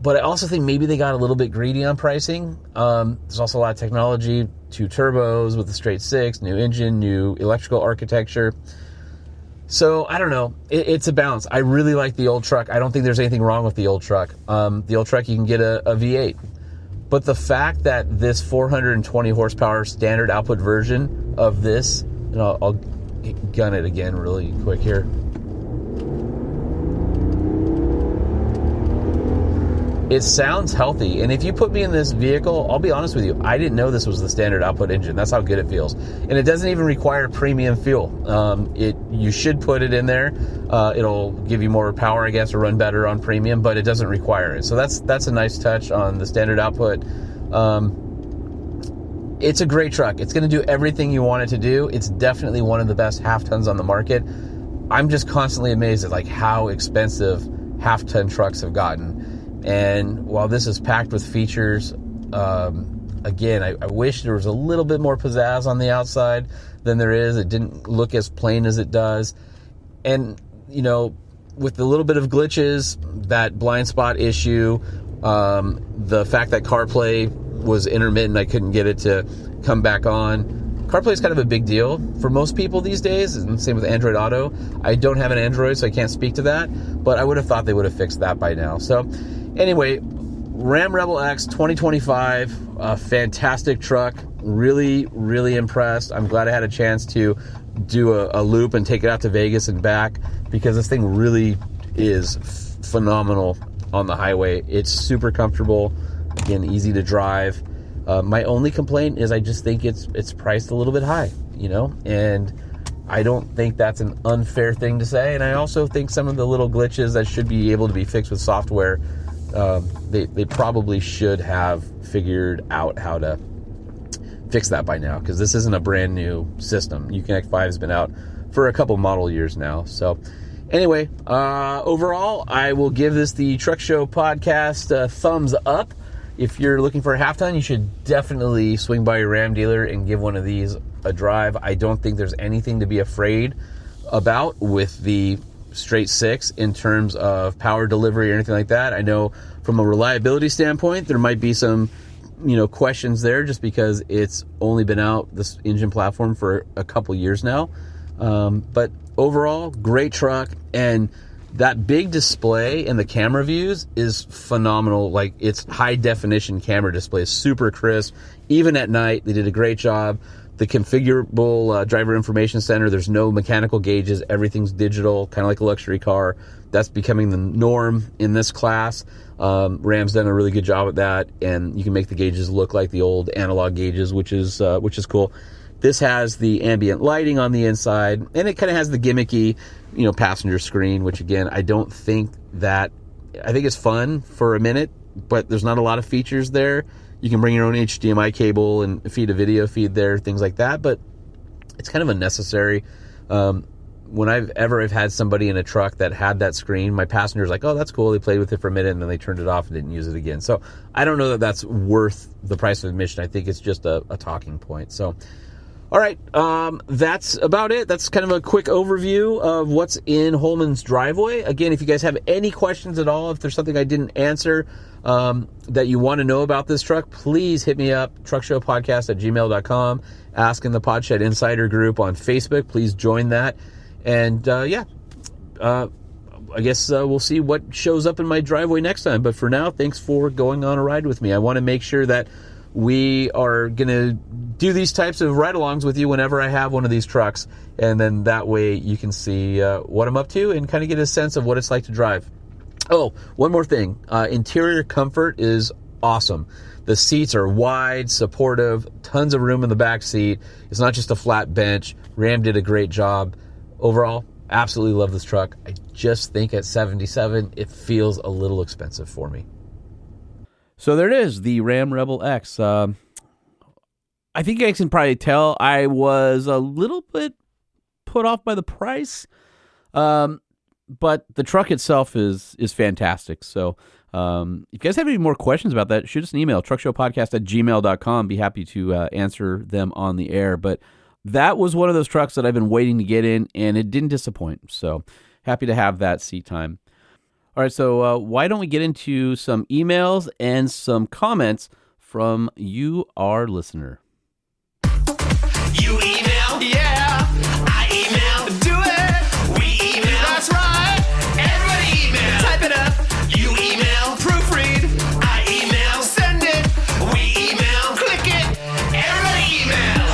But I also think maybe they got a little bit greedy on pricing. There's also a lot of technology: 2 turbos with a straight 6, new engine, new electrical architecture. So I don't know. It's a balance. I really like the old truck. I don't think there's anything wrong with the old truck. The old truck, you can get a V8. But the fact that this 420 horsepower standard output version of this, and I'll gun it again really quick here. It sounds healthy, and if you put me in this vehicle, I'll be honest with you, I didn't know this was the standard output engine. That's how good it feels. And it doesn't even require premium fuel. You should put it in there. It'll give you more power, I guess, or run better on premium, but it doesn't require it. So that's a nice touch on the standard output. It's a great truck. It's going to do everything you want it to do. It's definitely one of the best half tons on the market. I'm just constantly amazed at how expensive half ton trucks have gotten. And while this is packed with features, again, I wish there was a little bit more pizzazz on the outside than there is. It didn't look as plain as it does. And, you know, with the little bit of glitches, that blind spot issue, the fact that CarPlay was intermittent, I couldn't get it to come back on. CarPlay is kind of a big deal for most people these days, and same with Android Auto. I don't have an Android, so I can't speak to that, but I would have thought they would have fixed that by now. So anyway, Ram Rebel X 2025, a fantastic truck. Really, really impressed. I'm glad I had a chance to do a loop and take it out to Vegas and back, because this thing really is phenomenal on the highway. It's super comfortable, again, easy to drive. My only complaint is I just think it's priced a little bit high, you know, and I don't think that's an unfair thing to say. And I also think some of the little glitches that should be able to be fixed with software, they probably should have figured out how to fix that by now, because this isn't a brand new system. Uconnect 5 has been out for a couple model years now. So anyway, overall, I will give this, the Truck Show podcast, a thumbs up. If you're looking for a half ton, you should definitely swing by your Ram dealer and give one of these a drive. I don't think there's anything to be afraid about with the straight 6 in terms of power delivery or anything like that. I know from a reliability standpoint, there might be some, you know, questions there, just because it's only been out, this engine platform, for a couple years now. But overall, great truck. And that big display and the camera views is phenomenal. Like, it's high definition camera display, super crisp. Even at night, they did a great job. The configurable driver information center, there's no mechanical gauges. Everything's digital, kind of like a luxury car. That's becoming the norm in this class. Ram's done a really good job at that, and you can make the gauges look like the old analog gauges, which is cool. This has the ambient lighting on the inside, and it kind of has the gimmicky, you know, passenger screen, which again, I think it's fun for a minute, but there's not a lot of features there. You can bring your own HDMI cable and feed a video feed there, things like that, but it's kind of unnecessary. I've had somebody in a truck that had that screen, my passenger's like, oh, that's cool. They played with it for a minute and then they turned it off and didn't use it again. So I don't know that that's worth the price of admission. I think it's just a talking point. So, all right, that's about it. That's kind of a quick overview of what's in Holman's driveway. Again, if you guys have any questions at all, if there's something I didn't answer that you want to know about this truck, please hit me up, truckshowpodcast@gmail.com. Ask in the Podshed Insider group on Facebook. Please join that. And I guess we'll see what shows up in my driveway next time. But for now, thanks for going on a ride with me. I want to make sure that we are going to do these types of ride-alongs with you whenever I have one of these trucks. And then that way you can see what I'm up to and kind of get a sense of what it's like to drive. Oh, one more thing. Interior comfort is awesome. The seats are wide, supportive, tons of room in the back seat. It's not just a flat bench. Ram did a great job. Overall, absolutely love this truck. I just think at $77, it feels a little expensive for me. So there it is, the Ram Rebel X. I think you guys can probably tell I was a little bit put off by the price. But the truck itself is fantastic. So if you guys have any more questions about that, shoot us an email, truckshowpodcast@gmail.com. Be happy to answer them on the air. But that was one of those trucks that I've been waiting to get in, and it didn't disappoint. So happy to have that seat time. All right, so why don't we get into some emails and some comments from you, our listener. You email? Yeah. I email. Do it. We email. That's right. Everybody email. Type it up. You email. Proofread. I email. Send it. We email. Click it. Everybody email.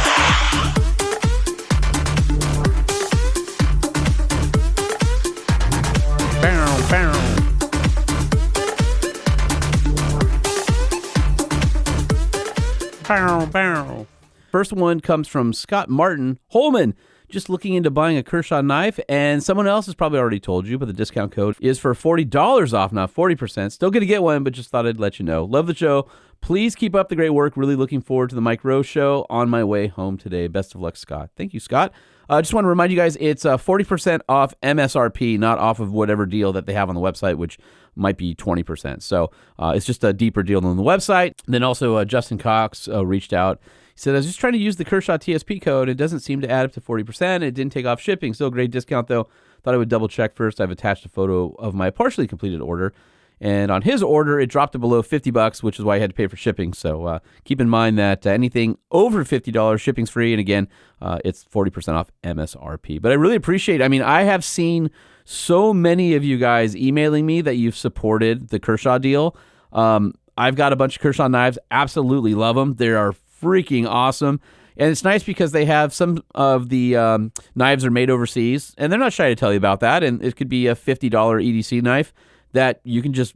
First one comes from Scott Martin. Holman, just looking into buying a Kershaw knife, and someone else has probably already told you, but the discount code is for $40 off, not 40%. Still going to get one, but just thought I'd let you know. Love the show. Please keep up the great work. Really looking forward to the Mike Rowe show on my way home today. Best of luck, Scott. Thank you, Scott. I just want to remind you guys, it's 40% off MSRP, not off of whatever deal that they have on the website, which might be 20%. So it's just a deeper deal than the website. Then also Justin Cox reached out. He said, I was just trying to use the Kershaw TSP code. It doesn't seem to add up to 40%. It didn't take off shipping. Still a great discount, though. Thought I would double check first. I've attached a photo of my partially completed order. And on his order, it dropped to below $50, which is why I had to pay for shipping. So keep in mind that anything over $50, shipping's free. And again, it's 40% off MSRP. But I really appreciate it. I mean, I have seen so many of you guys emailing me that you've supported the Kershaw deal. I've got a bunch of Kershaw knives. Absolutely love them. They are freaking awesome. And it's nice because they have some of the knives are made overseas. And they're not shy to tell you about that. And it could be a $50 EDC knife that you can just,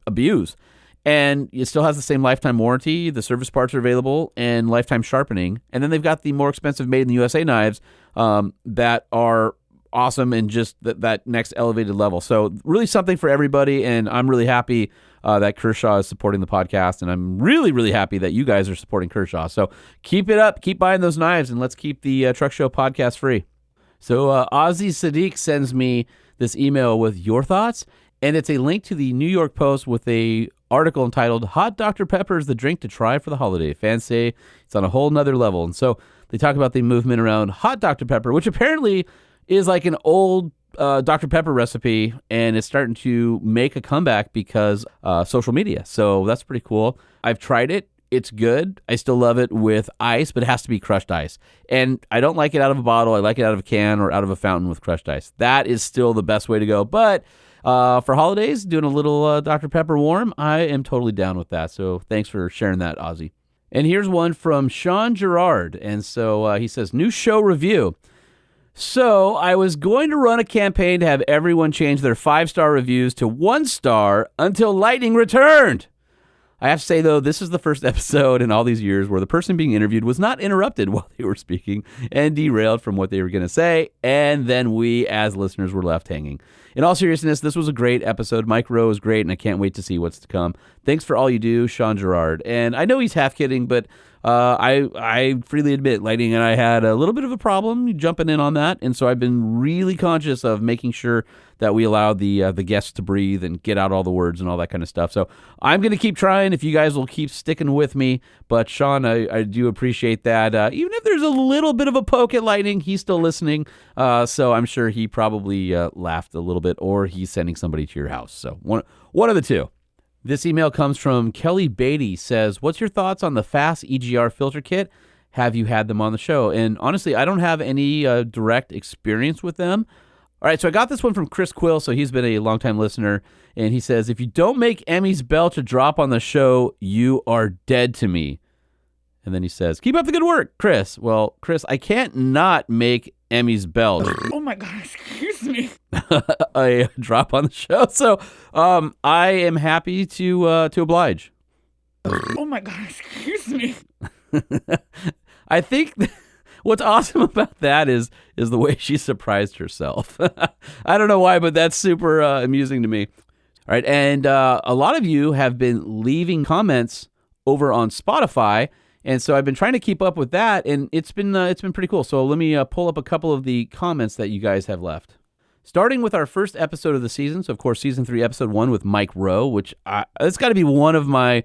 abuse. And it still has the same lifetime warranty. The service parts are available and lifetime sharpening. And then they've got the more expensive made in the USA knives that are awesome and just that next elevated level. So really something for everybody. And I'm really happy that Kershaw is supporting the podcast. And I'm really, really happy that you guys are supporting Kershaw. So keep it up. Keep buying those knives. And let's keep the Truck Show podcast free. So Ozzy Sadiq sends me this email with your thoughts, and it's a link to the New York Post with a article entitled Hot Dr. Pepper is the drink to try for the holiday. Fans say it's on a whole nother level. And so they talk about the movement around Hot Dr. Pepper, which apparently is like an old Dr. Pepper recipe, and it's starting to make a comeback because social media. So that's pretty cool. I've tried it. It's good. I still love it with ice, but it has to be crushed ice. And I don't like it out of a bottle. I like it out of a can or out of a fountain with crushed ice. That is still the best way to go. But for holidays, doing a little Dr. Pepper warm, I am totally down with that. So thanks for sharing that, Ozzy. And here's one from Sean Gerard. And so he says, new show review. So I was going to run a campaign to have everyone change their 5-star reviews to 1 star until lightning returned. I have to say, though, this is the first episode in all these years where the person being interviewed was not interrupted while they were speaking and derailed from what they were going to say, and then we, as listeners, were left hanging. In all seriousness, this was a great episode. Mike Rowe is great, and I can't wait to see what's to come. Thanks for all you do, Sean Gerard. And I know he's half kidding, but I freely admit Lightning and I had a little bit of a problem jumping in on that, and so I've been really conscious of making sure that we allow the guests to breathe and get out all the words and all that kind of stuff. So I'm going to keep trying if you guys will keep sticking with me. But Sean, I do appreciate that. Even if there's a little bit of a poke at Lightning, he's still listening. So I'm sure he probably laughed a little bit, or he's sending somebody to your house. So one of the two. This email comes from Kelly Beatty. Says, what's your thoughts on the Fast EGR filter kit? Have you had them on the show? And honestly, I don't have any direct experience with them. All right, so I got this one from Chris Quill, so he's been a longtime listener, and he says, if you don't make Emmy's belch a drop on the show, you are dead to me. And then he says, keep up the good work, Chris. Well, Chris, I can't not make Emmy's belch. Oh my God, excuse me. A drop on the show. So I am happy to oblige. Oh my God, excuse me. I think what's awesome about that is the way she surprised herself. I don't know why, but that's super amusing to me. All right, and a lot of you have been leaving comments over on Spotify, and so I've been trying to keep up with that, and it's been pretty cool. So let me pull up a couple of the comments that you guys have left. Starting with our first episode of the season, so of course, Season 3, Episode 1 with Mike Rowe, which it's got to be one of my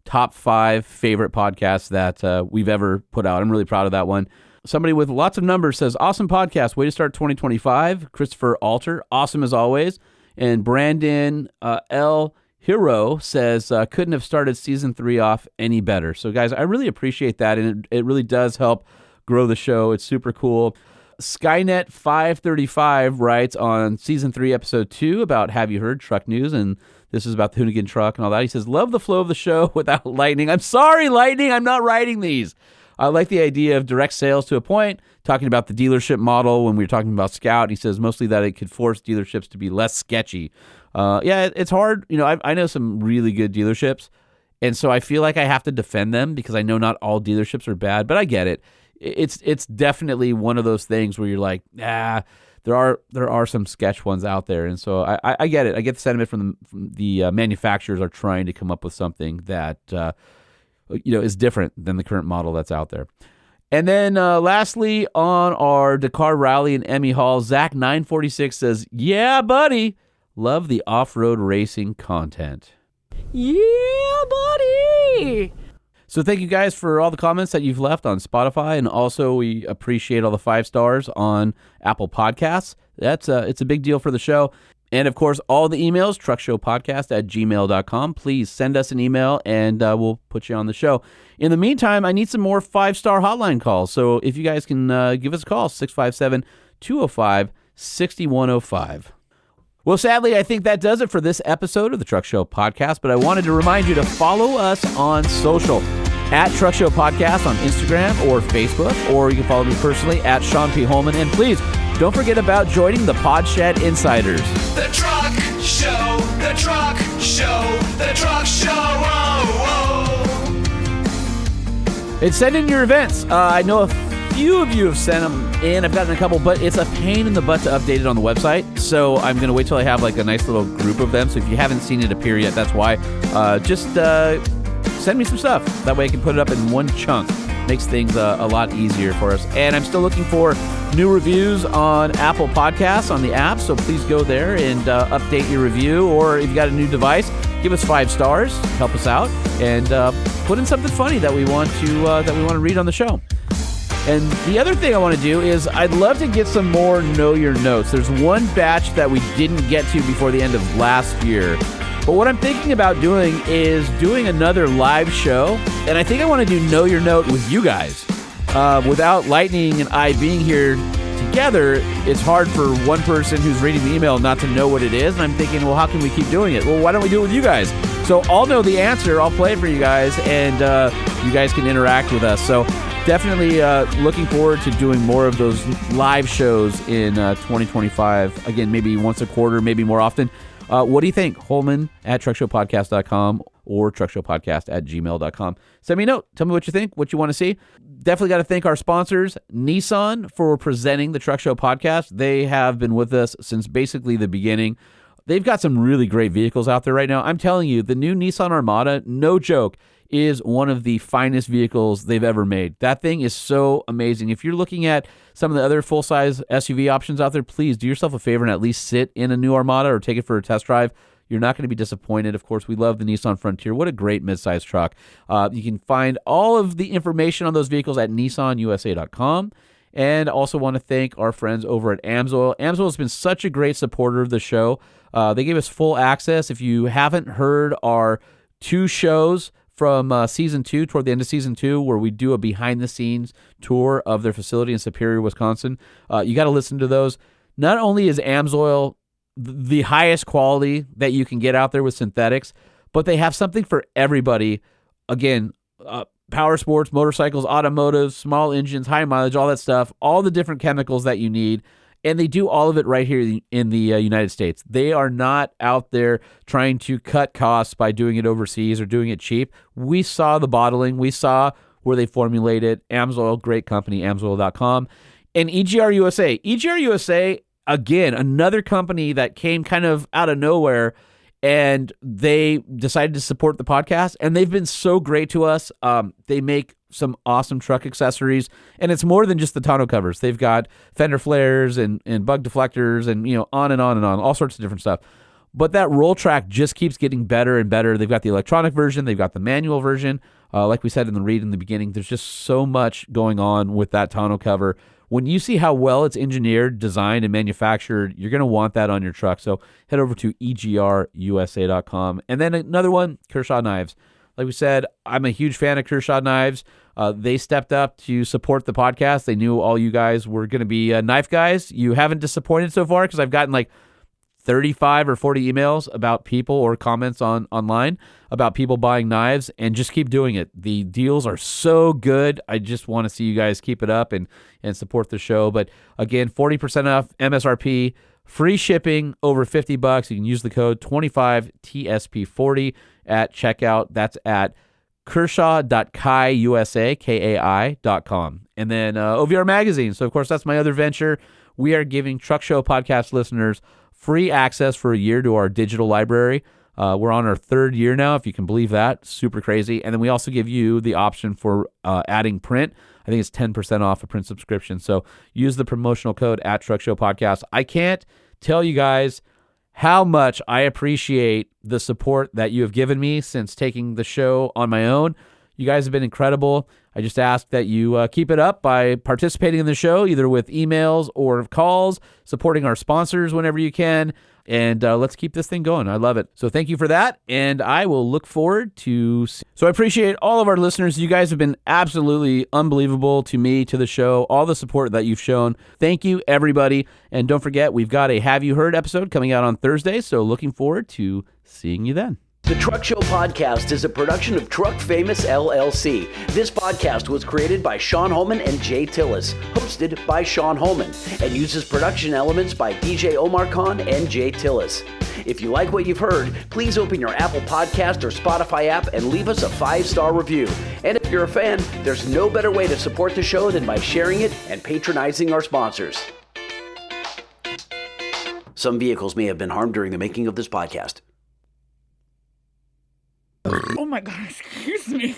top 5 favorite podcasts that we've ever put out. I'm really proud of that one. Somebody with lots of numbers says, awesome podcast, way to start 2025. Christopher Alter, awesome as always. And Brandon L. Hero says, couldn't have started Season 3 off any better. So guys, I really appreciate that, and it really does help grow the show. It's super cool. Skynet 535 writes on Season 3, Episode 2 about Have You Heard Truck News, and this is about the Hoonigan truck and all that. He says, love the flow of the show without Lightning. I'm sorry, Lightning, I'm not writing these. I like the idea of direct sales to a point, talking about the dealership model when we were talking about Scout. He says mostly that it could force dealerships to be less sketchy. Yeah, it's hard. You know, I know some really good dealerships, and so I feel like I have to defend them because I know not all dealerships are bad, but I get it. It's definitely one of those things where you're like, there are some sketch ones out there, and so I get it. I get the sentiment from the manufacturers are trying to come up with something that is different than the current model that's out there. And then lastly, on our Dakar Rally and Emmy Hall, Zach 946 says, yeah, buddy, love the off-road racing content. Yeah, buddy. So thank you guys for all the comments that you've left on Spotify, and also we appreciate all the 5 stars on Apple Podcasts. It's a big deal for the show. And of course, all the emails, truckshowpodcast@gmail.com. Please send us an email and we'll put you on the show. In the meantime, I need some more 5-star hotline calls. So if you guys can give us a call, 657-205-6105. Well, sadly, I think that does it for this episode of the Truck Show Podcast, but I wanted to remind you to follow us on social at Truck Show Podcast on Instagram or Facebook, or you can follow me personally at Sean P. Holman. And please, don't forget about joining the Podshed Insiders. The Truck Show, the Truck Show, the Truck Show, oh, oh. And send in your events. I know a few of you have sent them in. I've gotten a couple, but it's a pain in the butt to update it on the website. So I'm going to wait till I have like a nice little group of them. So if you haven't seen it appear yet, that's why. Just send me some stuff. That way I can put it up in one chunk. Makes things a lot easier for us. And I'm still looking for new reviews on Apple Podcasts on the app. So please go there and update your review. Or if you got a new device, give us 5 stars. Help us out. And put in something funny that we want to read on the show. And the other thing I want to do is I'd love to get some more Know Your Notes. There's one batch that we didn't get to before the end of last year. But what I'm thinking about doing is doing another live show. And I think I want to do Know Your Note with you guys. Without Lightning and I being here together, it's hard for one person who's reading the email not to know what it is. And I'm thinking, well, how can we keep doing it? Well, why don't we do it with you guys? So I'll know the answer. I'll play it for you guys, and you guys can interact with us. So definitely looking forward to doing more of those live shows in 2025. Again, maybe once a quarter, maybe more often. What do you think? Holman at truckshowpodcast.com or truckshowpodcast@gmail.com. Send me a note. Tell me what you think, what you want to see. Definitely got to thank our sponsors, Nissan, for presenting the Truck Show podcast. They have been with us since basically the beginning. They've got some really great vehicles out there right now. I'm telling you, the new Nissan Armada, no joke, is one of the finest vehicles they've ever made. That thing is so amazing. If you're looking at some of the other full-size SUV options out there, please do yourself a favor and at least sit in a new Armada or take it for a test drive. You're not going to be disappointed. Of course, we love the Nissan Frontier. What a great midsize truck. You can find all of the information on those vehicles at nissanusa.com. And also want to thank our friends over at AMSOIL. AMSOIL has been such a great supporter of the show. They gave us full access. If you haven't heard our 2 shows from season 2, toward the end of season 2, where we do a behind-the-scenes tour of their facility in Superior, Wisconsin, you got to listen to those. Not only is AMSOIL the highest quality that you can get out there with synthetics, but they have something for everybody. Again, power sports, motorcycles, automotive, small engines, high mileage, all that stuff, all the different chemicals that you need. And they do all of it right here in the United States. They are not out there trying to cut costs by doing it overseas or doing it cheap. We saw the bottling. We saw where they formulate it. AMSOIL, great company, AMSOIL.com. And EGR USA. EGR USA, again, another company that came kind of out of nowhere, and they decided to support the podcast, and they've been so great to us. They make some awesome truck accessories, and it's more than just the tonneau covers. They've got fender flares and bug deflectors and, on and on and on, all sorts of different stuff. But that roll track just keeps getting better and better. They've got the electronic version. They've got the manual version. Like we said in the read in the beginning, there's just so much going on with that tonneau cover. When you see how well it's engineered, designed, and manufactured, you're going to want that on your truck. So head over to egrusa.com. And then another one, Kershaw Knives. Like we said, I'm a huge fan of Kershaw Knives. They stepped up to support the podcast. They knew all you guys were going to be knife guys. You haven't disappointed so far, because I've gotten like 35 or 40 emails about people or comments online about people buying knives, and just keep doing it. The deals are so good. I just want to see you guys keep it up and support the show. But again, 40% off MSRP, free shipping over $50. You can use the code 25TSP40 at checkout. That's at kershaw.kai.com. And then OVR Magazine. So, of course, that's my other venture. We are giving Truck Show podcast listeners free access for a year to our digital library. We're on our 3rd year now, if you can believe that. Super crazy. And then we also give you the option for adding print. I think it's 10% off a print subscription. So use the promotional code at Truck Show Podcast. I can't tell you guys how much I appreciate the support that you have given me since taking the show on my own. You guys have been incredible. I just ask that you keep it up by participating in the show, either with emails or calls, supporting our sponsors whenever you can, and let's keep this thing going. I love it. So thank you for that, and I will look forward to... So I appreciate all of our listeners. You guys have been absolutely unbelievable to me, to the show, all the support that you've shown. Thank you, everybody. And don't forget, we've got a Have You Heard episode coming out on Thursday, so looking forward to seeing you then. The Truck Show Podcast is a production of Truck Famous LLC. This podcast was created by Sean Holman and Jay Tillis, hosted by Sean Holman, and uses production elements by DJ Omar Khan and Jay Tillis. If you like what you've heard, please open your Apple Podcast or Spotify app and leave us a 5-star review. And if you're a fan, there's no better way to support the show than by sharing it and patronizing our sponsors. Some vehicles may have been harmed during the making of this podcast. Oh my God, excuse me.